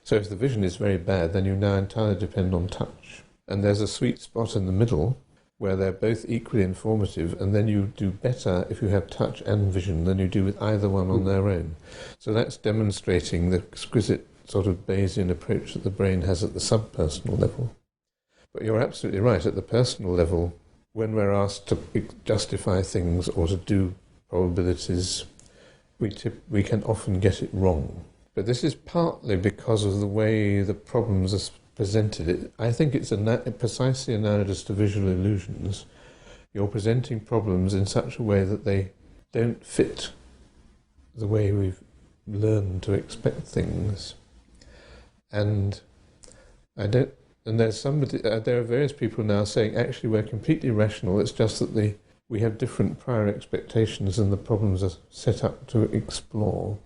So if the vision is very bad, then you now entirely depend on touch. And there's a sweet spot in the middle where they're both equally informative, and then you do better if you have touch and vision than you do with either one on their own. So that's demonstrating the exquisite sort of Bayesian approach that the brain has at the subpersonal level. But you're absolutely right, at the personal level, when we're asked to justify things or to do probabilities, we can often get it wrong. But this is partly because of the way the problems are presented. I think it's precisely analogous to visual illusions. You're presenting problems in such a way that they don't fit the way we've learned to expect things. And there are various people now saying, actually, we're completely rational. It's just that we have different prior expectations and the problems are set up to explore.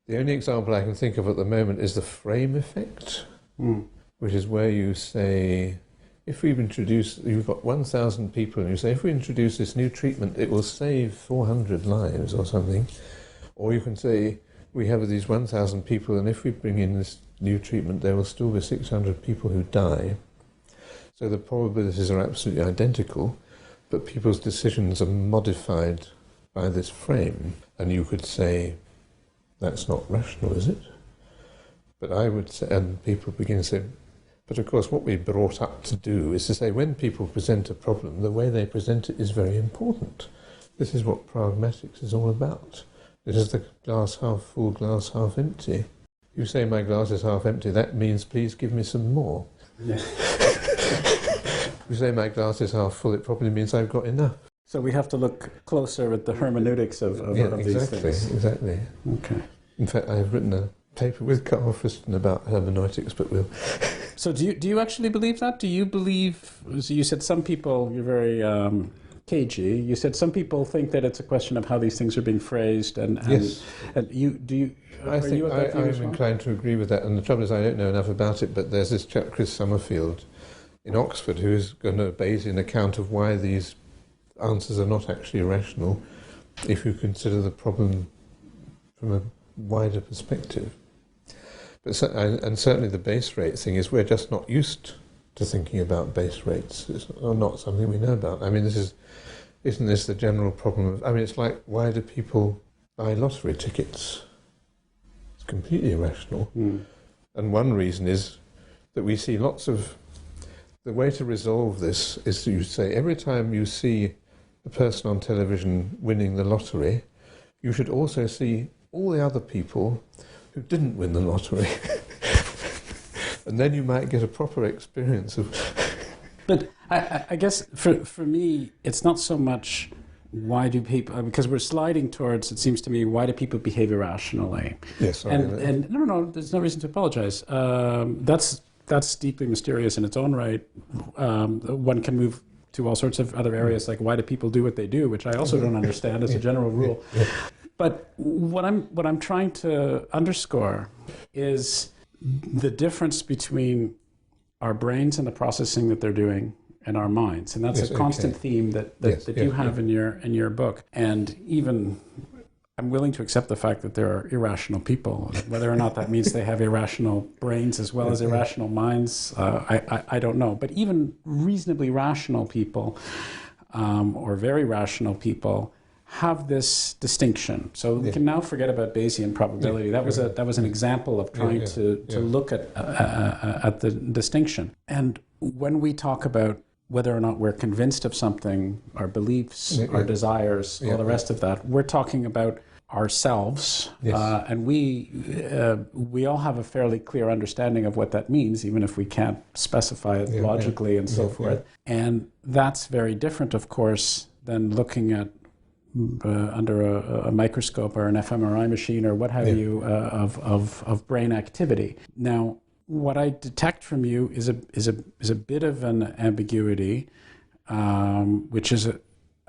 The only example I can think of at the moment is the frame effect, which is where you say, you've got 1,000 people, and you say, if we introduce this new treatment, it will save 400 lives or something. Or you can say, we have these 1,000 people, and if we bring in this new treatment, there will still be 600 people who die. So the probabilities are absolutely identical, but people's decisions are modified by this frame. And you could say, that's not rational, is it? But I would say, and people begin to say, but of course what we're brought up to do is to say when people present a problem, the way they present it is very important. This is what pragmatics is all about. This is the glass half full, glass half empty. You say my glass is half empty, that means please give me some more. Yeah. You say my glass is half full, it probably means I've got enough.
So we have to look closer at the hermeneutics of these things.
Exactly.
Okay.
In fact, I have written a paper with Carl Friston about hermeneutics, but we'll...
So do you actually believe that? Do you believe, so you said some people, you're very cagey, you said some people think that it's a question of how these things are being phrased, and
yes.
And
I think I'm inclined to agree with that, and the trouble is I don't know enough about it, but there's this chap, Chris Summerfield, in Oxford, who is going to base an account of why these answers are not actually rational if you consider the problem from a wider perspective. But and certainly the base rate thing is we're just not used to thinking about base rates. It's not something we know about. I mean, isn't this the general problem of... I mean, it's like, why do people buy lottery tickets? It's completely irrational. Mm. And one reason is that we see lots of... The way to resolve this is to say, every time you see a person on television winning the lottery, you should also see all the other people who didn't win the lottery. And then you might get a proper experience of...
But I guess for me, it's not so much why do people... Because we're sliding towards, it seems to me, why do people behave irrationally?
Yes, sorry.
And no, there's no reason to apologize. That's deeply mysterious in its own right. One can move to all sorts of other areas, like why do people do what they do, which I also don't understand as a general rule. But what I'm trying to underscore is the difference between our brains and the processing that they're doing and our minds, and that's a constant theme that you have in your book. And even I'm willing to accept the fact that there are irrational people. Whether or not that means they have irrational brains as well as irrational minds, I don't know. But even reasonably rational people or very rational people have this distinction. So we can now forget about Bayesian probability. That was an example of trying to look at the distinction. And when we talk about whether or not we're convinced of something, our beliefs, our desires, all the rest of that, we're talking about ourselves, and we all have a fairly clear understanding of what that means, even if we can't specify it logically and so forth. And that's very different, of course, than looking at under a microscope or an fMRI machine or what have you of brain activity. Now, what I detect from you is a bit of an ambiguity, which is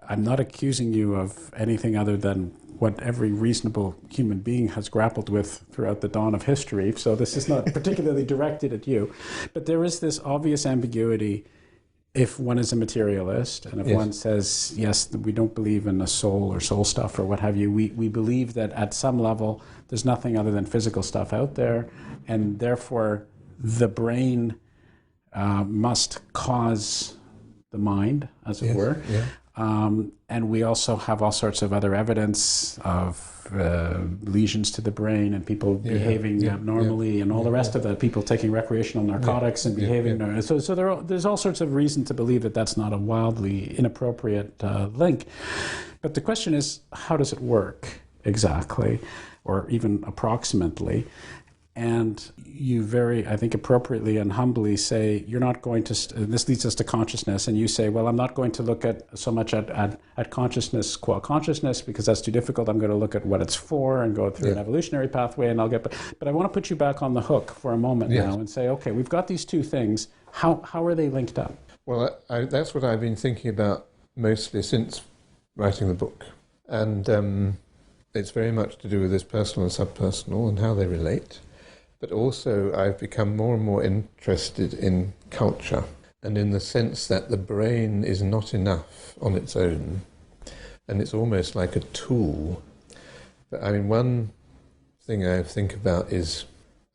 I'm not accusing you of anything other than what every reasonable human being has grappled with throughout the dawn of history. So this is not particularly directed at you, but there is this obvious ambiguity. If one is a materialist, and if one says, yes, we don't believe in a soul or soul stuff or what have you, we believe that at some level there's nothing other than physical stuff out there, and therefore the brain must cause the mind, as it were. And we also have all sorts of other evidence of lesions to the brain and people behaving abnormally and all the rest of that, people taking recreational narcotics and behaving. So there's all sorts of reason to believe that that's not a wildly inappropriate link. But the question is, how does it work exactly, or even approximately? And you very, I think, appropriately and humbly say, you're not going to, this leads us to consciousness, and you say, well, I'm not going to look at so much at consciousness qua consciousness, because that's too difficult. I'm going to look at what it's for and go through an evolutionary pathway, and I'll get, but I want to put you back on the hook for a moment now and say, okay, we've got these two things. How are they linked up?
Well, that's what I've been thinking about mostly since writing the book. And it's very much to do with this personal and subpersonal and how they relate. But also I've become more and more interested in culture, and in the sense that the brain is not enough on its own, and it's almost like a tool. But I mean, one thing I think about is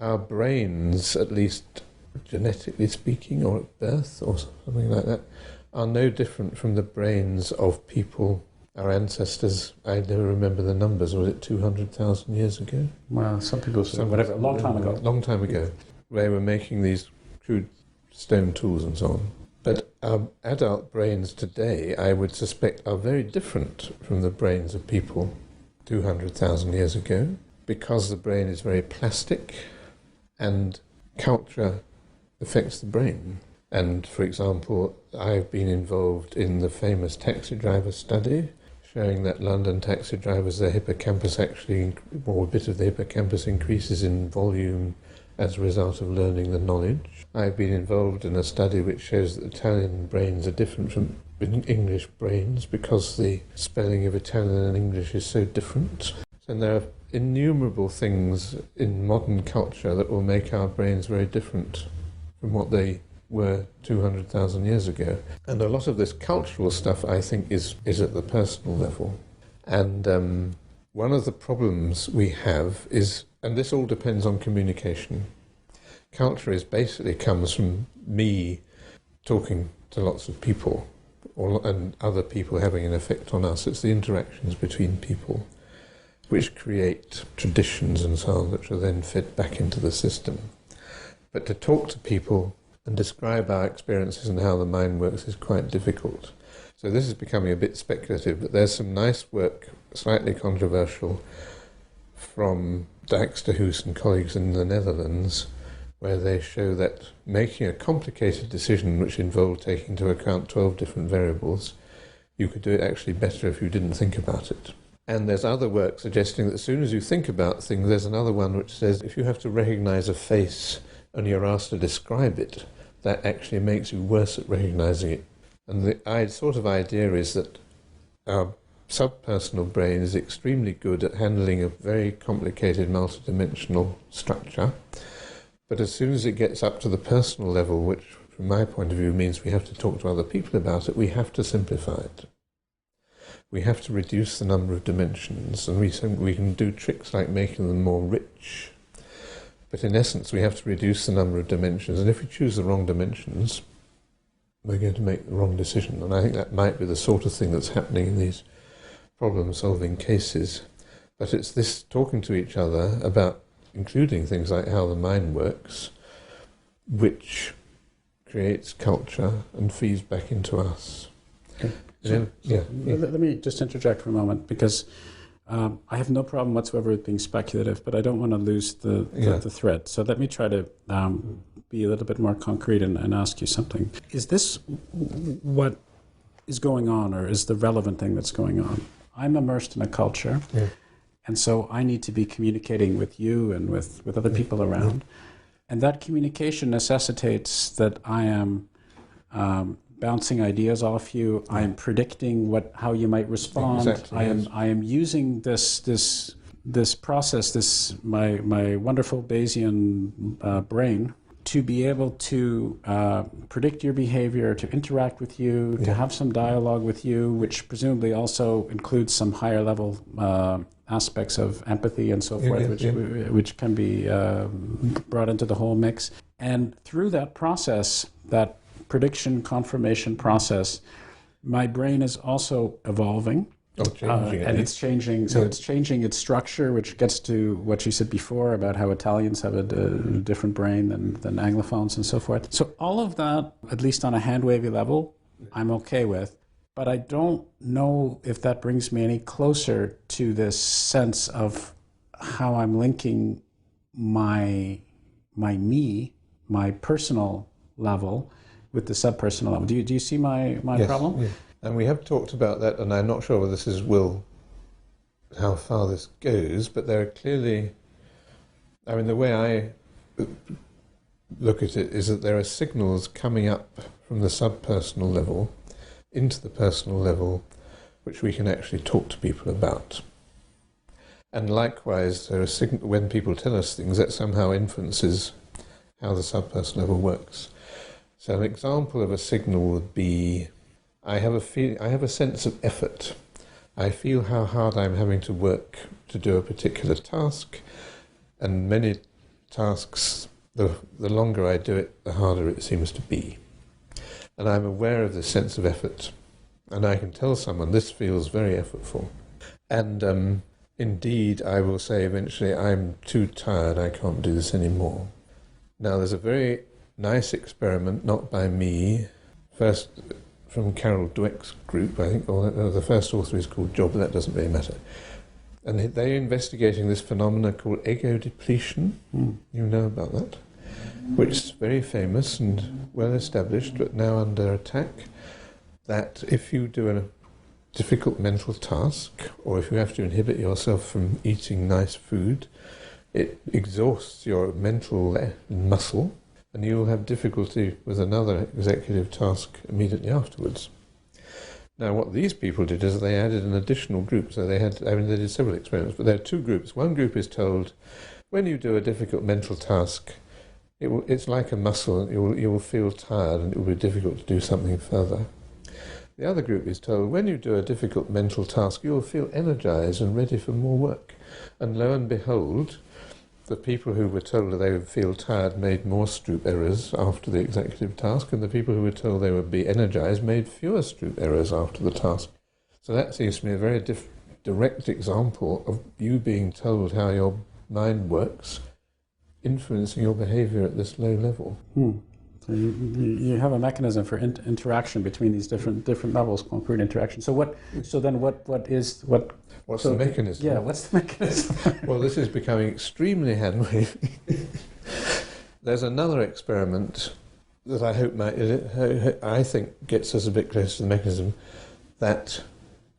our brains, at least genetically speaking, or at birth, or something like that, are no different from the brains of people, our ancestors. I never remember the numbers. Was it 200,000 years ago?
Well, some people say whatever, a long time ago.
Long time ago. They were making these crude stone tools and so on. But our adult brains today, I would suspect, are very different from the brains of people 200,000 years ago, because the brain is very plastic and culture affects the brain. And, for example, I've been involved in the famous taxi driver study, showing that London taxi drivers, their hippocampus actually, or a bit of the hippocampus increases in volume as a result of learning the knowledge. I've been involved in a study which shows that Italian brains are different from English brains because the spelling of Italian and English is so different. And there are innumerable things in modern culture that will make our brains very different from what they were 200,000 years ago. And a lot of this cultural stuff, I think, is at the personal level. And one of the problems we have is, and this all depends on communication. Culture is basically comes from me talking to lots of people, and other people having an effect on us. It's the interactions between people which create traditions and so on, which are then fed back into the system. But to talk to people and describe our experiences and how the mind works is quite difficult. So this is becoming a bit speculative, but there's some nice work, slightly controversial, from Dijkster Hoos and colleagues in the Netherlands, where they show that making a complicated decision which involved taking into account 12 different variables, you could do it actually better if you didn't think about it. And there's other work suggesting that as soon as you think about things, there's another one which says if you have to recognize a face and you're asked to describe it, that actually makes you worse at recognizing it. And the sort of idea is that our subpersonal brain is extremely good at handling a very complicated multidimensional structure, but as soon as it gets up to the personal level, which from my point of view means we have to talk to other people about it, we have to simplify it. We have to reduce the number of dimensions, and we can do tricks like making them more rich. But in essence, we have to reduce the number of dimensions, and if we choose the wrong dimensions, we're going to make the wrong decision. And I think that might be the sort of thing that's happening in these problem-solving cases. But it's this talking to each other about, including things like how the mind works, which creates culture and feeds back into us.
Okay. Let me just interject for a moment, because I have no problem whatsoever with being speculative, but I don't want to lose the thread. So let me try to be a little bit more concrete and ask you something. Is this what is going on, or is the relevant thing that's going on? I'm immersed in a culture, and so I need to be communicating with you and with other people around. And that communication necessitates that I am bouncing ideas off you. I am predicting how you might respond.
Exactly,
I am using this process, my wonderful Bayesian brain, to be able to predict your behavior, to interact with you, to have some dialogue with you, which presumably also includes some higher level aspects of empathy and so forth, which can be brought into the whole mix. And through that process, that prediction confirmation process, my brain is also evolving. It's changing. So it's changing its structure, which gets to what you said before about how Italians have a different brain than Anglophones and so forth. So all of that, at least on a hand-wavy level, I'm okay with. But I don't know if that brings me any closer to this sense of how I'm linking my personal level with the subpersonal level. Do you see my problem?
Yeah. And we have talked about that, and I'm not sure whether this is how far this goes, but there are clearly, the way I look at it is that there are signals coming up from the subpersonal level into the personal level, which we can actually talk to people about. And likewise, there are when people tell us things, that somehow influences how the subpersonal level works. So an example of a signal would be, I have a sense of effort. I feel how hard I'm having to work to do a particular task, and many tasks the longer I do it, the harder it seems to be. And I'm aware of this sense of effort. And I can tell someone, this feels very effortful. And indeed, I will say eventually, I'm too tired, I can't do this anymore. Now, there's a very nice experiment, not by me, first from Carol Dweck's group, I think, or the first author is called Job, but that doesn't really matter. And they're investigating this phenomena called ego depletion. You know about that? Which is very famous and well established, but now under attack. That if you do a difficult mental task, or if you have to inhibit yourself from eating nice food, it exhausts your mental muscle, and you'll have difficulty with another executive task immediately afterwards. Now, what these people did is they added an additional group. So they did several experiments, but there are two groups. One group is told, when you do a difficult mental task, it's like a muscle, and you will feel tired, and it will be difficult to do something further. The other group is told, when you do a difficult mental task, you will feel energized and ready for more work. And lo and behold, the people who were told that they would feel tired made more Stroop errors after the executive task, and the people who were told they would be energized made fewer Stroop errors after the task. So that seems to me a very direct example of you being told how your mind works, influencing your behavior at this low level.
So you have a mechanism for interaction between these different levels, concrete interaction. What's
the mechanism?
Yeah, what's the mechanism?
Well, this is becoming extremely hand-wavy. There's another experiment that I hope I think gets us a bit closer to the mechanism, that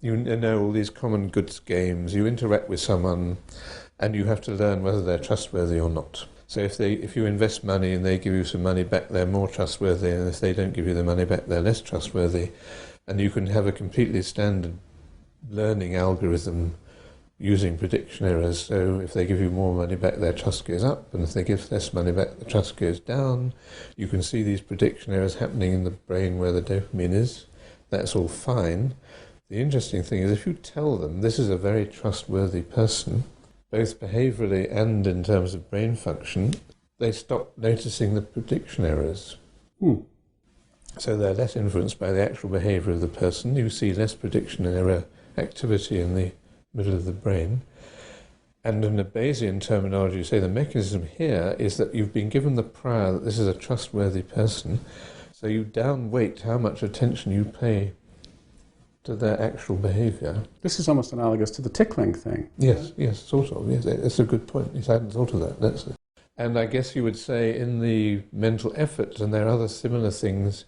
you know all these common goods games, you interact with someone and you have to learn whether they're trustworthy or not. So if you invest money and they give you some money back, they're more trustworthy, and if they don't give you the money back, they're less trustworthy. And you can have a completely standard learning algorithm using prediction errors. So if they give you more money back, their trust goes up, and if they give less money back, the trust goes down. You can see these prediction errors happening in the brain where the dopamine is. That's all fine. The interesting thing is, if you tell them this is a very trustworthy person, both behaviourally and in terms of brain function, they stop noticing the prediction errors. So they're less influenced by the actual behaviour of the person. You see less prediction error activity in the middle of the brain. And in the Bayesian terminology, you say the mechanism here is that you've been given the prior that this is a trustworthy person, so you downweight how much attention you pay to their actual behaviour.
This is almost analogous to the tickling thing.
Yes, sort of. Yes, it's a good point. Yes, I hadn't thought of that. That's it. And I guess you would say in the mental effort, and there are other similar things,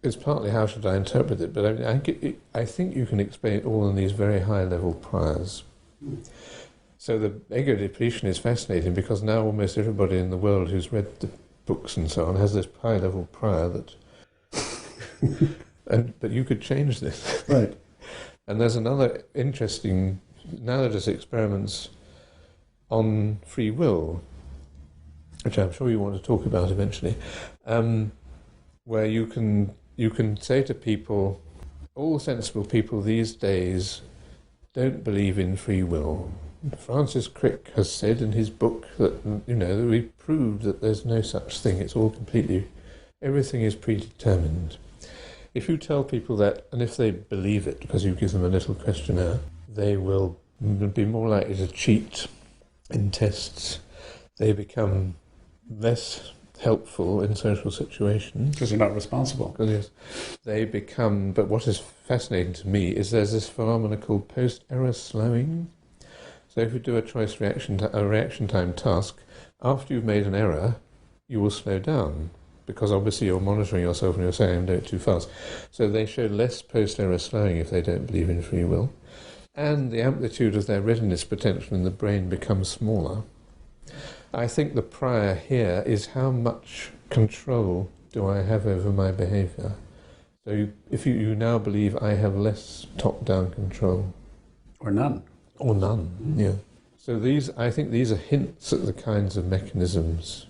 it's partly how should I interpret it, but I think you can explain it all in these very high-level priors. So the ego depletion is fascinating because now almost everybody in the world who's read the books and so on has this high-level prior that... But you could change this.
Right.
And there's another interesting... Now there's experiments on free will, which I'm sure you want to talk about eventually, where you can say to people, all sensible people these days don't believe in free will. Francis Crick has said in his book that, that we proved that there's no such thing. It's all everything is predetermined. If you tell people that, and if they believe it, because you give them a little questionnaire, they will be more likely to cheat in tests. They become less helpful in social situations.
Because you're not responsible.
Yes, they become, but what is fascinating to me is there's this phenomenon called post-error slowing. So if you do a reaction time task, after you've made an error, you will slow down, because obviously you're monitoring yourself and you're saying, don't do it too fast. So they show less post-error slowing if they don't believe in free will. And the amplitude of their readiness potential in the brain becomes smaller. I think the prior here is how much control do I have over my behaviour. So if you now believe I have less top-down control.
Or none.
Or none, yeah. So I think these are hints at the kinds of mechanisms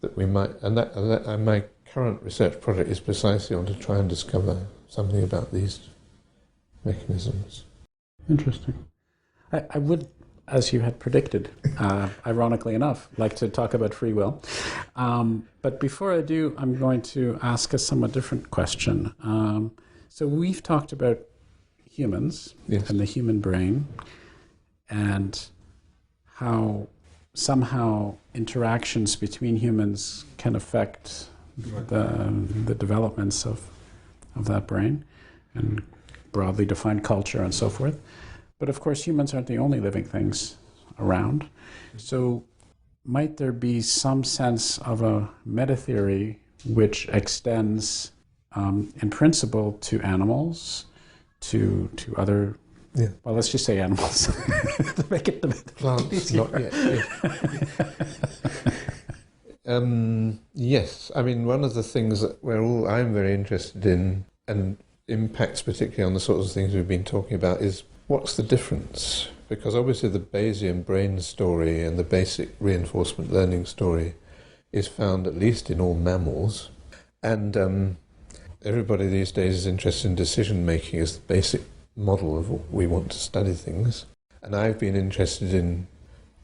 that we might, and my current research project is precisely on to try and discover something about these mechanisms.
Interesting. I as you had predicted, ironically enough, like to talk about free will. But before I do, I'm going to ask a somewhat different question. So we've talked about humans and the human brain and how somehow interactions between humans can affect the developments of that brain and broadly defined culture and so forth. But of course, humans aren't the only living things around. So might there be some sense of a meta-theory which extends in principle to animals, to other, well, let's just say animals, to make it
plants,
easier.
not yet. Yes, I mean, one of the things that I'm very interested in, and impacts particularly on the sorts of things we've been talking about, is what's the difference? Because obviously the Bayesian brain story and the basic reinforcement learning story is found at least in all mammals, and everybody these days is interested in decision making as the basic model of what we want to study things. And I've been interested in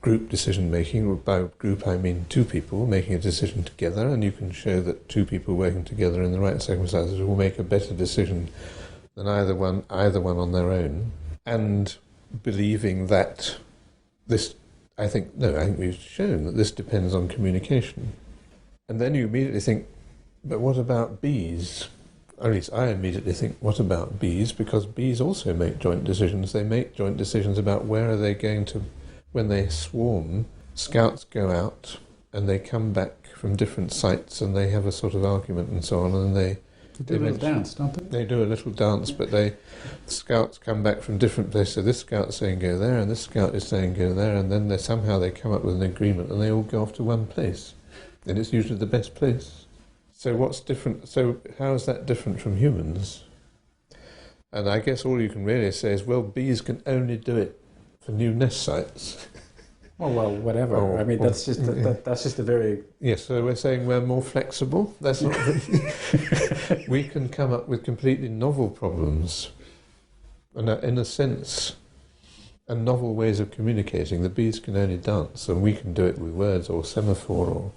group decision making. By group I mean two people making a decision together, and you can show that two people working together in the right circumstances will make a better decision than either one on their own. And believing that I think we've shown that this depends on communication. And then you immediately think, but what about bees? Or at least I immediately think, what about bees? Because bees also make joint decisions. They make joint decisions about where are they going to, when they swarm, scouts go out and they come back from different sites and they have a sort of argument and so on, and they
do a little dance, don't they?
They do a little dance, but the scouts come back from different places. So this scout's saying go there, and this scout is saying go there, and then somehow they come up with an agreement and they all go off to one place. And it's usually the best place. So what's different? So how is that different from humans? And I guess all you can really say is, well, bees can only do it for new nest sites.
Well, whatever. I mean, that's just a very...
Yes, so we're saying we're more flexible. That's not... We can come up with completely novel problems. And in a sense, and novel ways of communicating. The bees can only dance, and we can do it with words or semaphore or...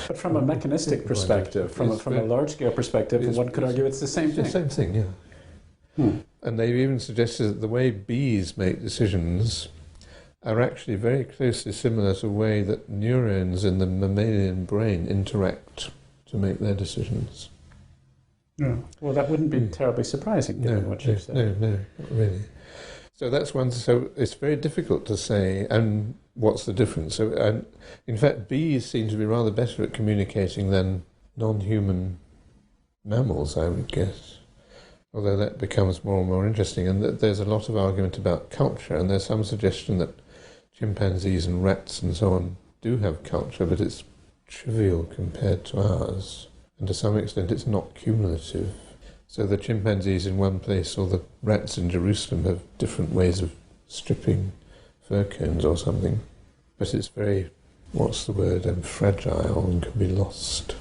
But from a mechanistic perspective, from a large-scale perspective, one could argue it's the same thing.
It's the same thing, yeah. And they've even suggested that the way bees make decisions are actually very closely similar to the way that neurons in the mammalian brain interact to make their decisions.
Yeah. Well, that wouldn't be terribly surprising, given what you've said.
No, not really. So that's one. So it's very difficult to say, and what's the difference? So, in fact, bees seem to be rather better at communicating than non-human mammals, I would guess. Although that becomes more and more interesting, and there's a lot of argument about culture, and there's some suggestion that chimpanzees and rats and so on do have culture, but it's trivial compared to ours, and to some extent it's not cumulative. So the chimpanzees in one place or the rats in Jerusalem have different ways of stripping fir cones or something, but it's very, fragile and can be lost.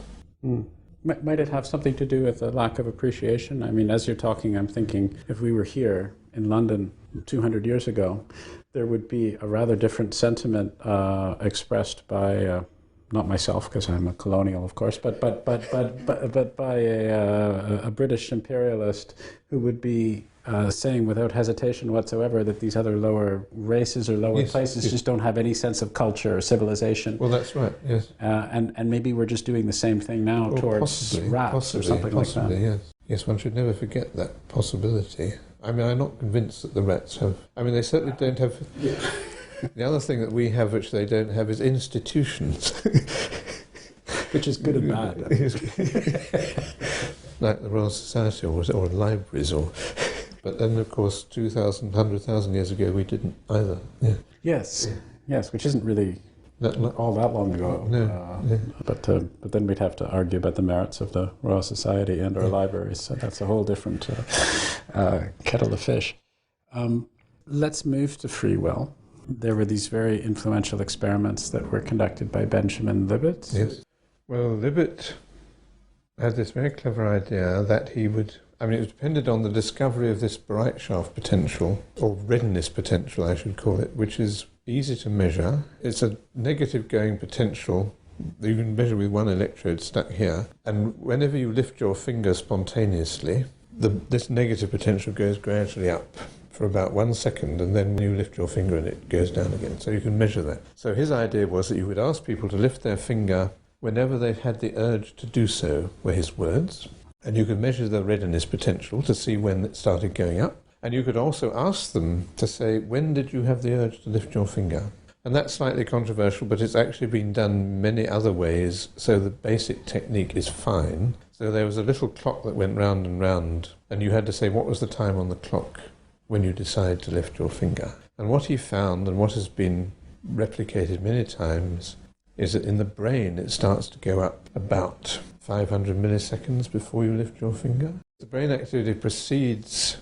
Might it have something to do with a lack of appreciation? I mean, as you're talking, I'm thinking if we were here in London 200 years ago, there would be a rather different sentiment expressed by, not myself because I'm a colonial, of course, but by a British imperialist who would be saying without hesitation whatsoever that these other lower races or lower places just don't have any sense of culture or civilization.
Well, that's right, yes.
And maybe we're just doing the same thing now towards rats or something like that.
Yes. Yes, one should never forget that possibility. I mean, I'm not convinced that the rats have... I mean, they certainly don't have... The other thing that we have which they don't have is institutions.
Which is good and bad.
Like the Royal Society or libraries or... But then, of course, 100,000 years ago, we didn't either. Yeah.
Yes, which isn't really all that long ago.
No.
But then we'd have to argue about the merits of the Royal Society and our libraries, so that's a whole different kettle of fish. Let's move to free will. There were these very influential experiments that were conducted by Benjamin Libet.
Yes. Well, Libet had this very clever idea that he would... I mean, it depended on the discovery of this bright shaft potential, or readiness potential, I should call it, which is easy to measure. It's a negative going potential. You can measure with one electrode stuck here, and whenever you lift your finger spontaneously, this negative potential goes gradually up for about 1 second, and then you lift your finger and it goes down again. So you can measure that. So his idea was that you would ask people to lift their finger whenever they've had the urge to do so, were his words, and you could measure the readiness potential to see when it started going up, and you could also ask them to say, when did you have the urge to lift your finger? And that's slightly controversial, but it's actually been done many other ways, so the basic technique is fine. So there was a little clock that went round and round, and you had to say what was the time on the clock when you decide to lift your finger. And what he found, and what has been replicated many times, is that in the brain it starts to go up about 500 milliseconds before you lift your finger. The brain activity precedes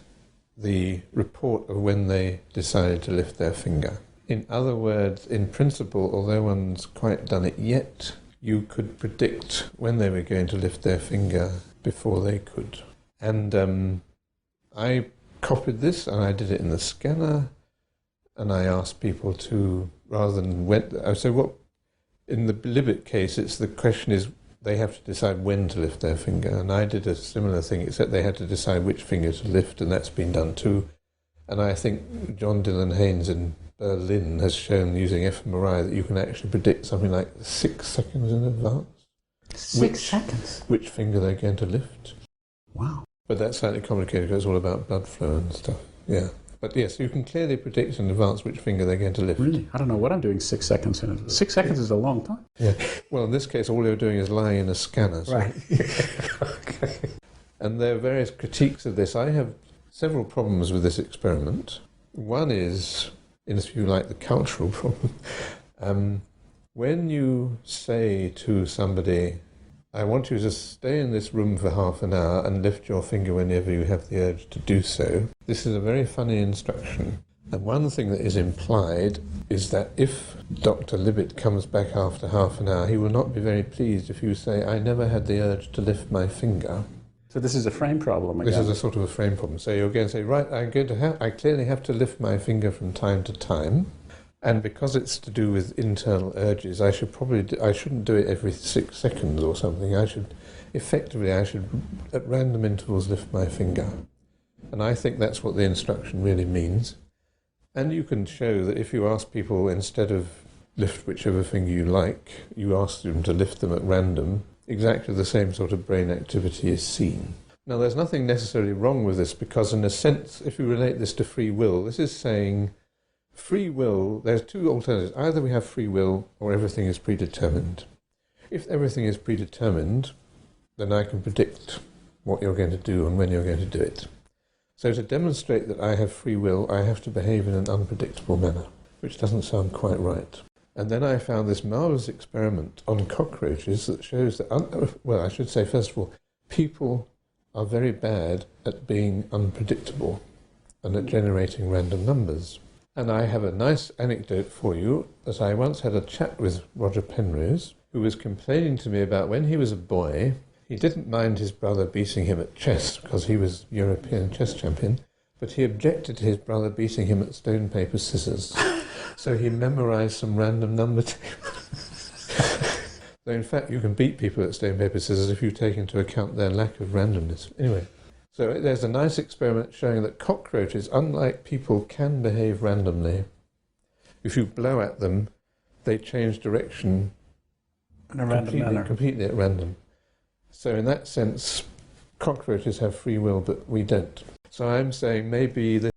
the report of when they decided to lift their finger. In other words, in principle, although one's quite done it yet, you could predict when they were going to lift their finger before they could. And I copied this, and I did it in the scanner, and I asked people to, rather than when, so what, in the Libet case, the question is, they have to decide when to lift their finger, and I did a similar thing, except they had to decide which finger to lift, and that's been done too. And I think John Dylan Haynes in Berlin has shown, using fMRI, that you can actually predict something like 6 seconds in advance.
6 seconds?
Which finger they're going to lift.
Wow.
But that's slightly complicated because it's all about blood flow and stuff. Yeah. But yes, you can clearly predict in advance which finger they're going to lift.
Really? I don't know what I'm doing 6 seconds in. 6 seconds is a long time.
Yeah. Well, in this case, all you're doing is lying in a scanner. So.
Right. Okay.
And there are various critiques of this. I have several problems with this experiment. One is, if you like, the cultural problem. When you say to somebody, I want you to stay in this room for half an hour and lift your finger whenever you have the urge to do so, this is a very funny instruction. And one thing that is implied is that if Dr. Libet comes back after half an hour, he will not be very pleased if you say, I never had the urge to lift my finger.
So this is a frame problem again.
This is a sort of a frame problem. So you're going to say, right, I clearly have to lift my finger from time to time. And because it's to do with internal urges, I shouldn't do it every 6 seconds or something. I should at random intervals lift my finger. And I think that's what the instruction really means. And you can show that if you ask people, instead of lift whichever finger you like, you ask them to lift them at random, exactly the same sort of brain activity is seen. Now, there's nothing necessarily wrong with this, because in a sense, if you relate this to free will, this is saying free will, there's two alternatives. Either we have free will or everything is predetermined. If everything is predetermined, then I can predict what you're going to do and when you're going to do it. So to demonstrate that I have free will, I have to behave in an unpredictable manner, which doesn't sound quite right. And then I found this marvellous experiment on cockroaches that shows that, well, I should say, first of all, people are very bad at being unpredictable and at generating random numbers. And I have a nice anecdote for you, that I once had a chat with Roger Penrose, who was complaining to me about when he was a boy, he didn't mind his brother beating him at chess, because he was European chess champion, but he objected to his brother beating him at stone, paper, scissors. So he memorised some random number tables. So in fact, you can beat people at stone, paper, scissors if you take into account their lack of randomness. Anyway. So there's a nice experiment showing that cockroaches, unlike people, can behave randomly. If you blow at them, they change direction
in a random manner.
Completely at random. So in that sense, cockroaches have free will, but we don't. So I'm saying maybe this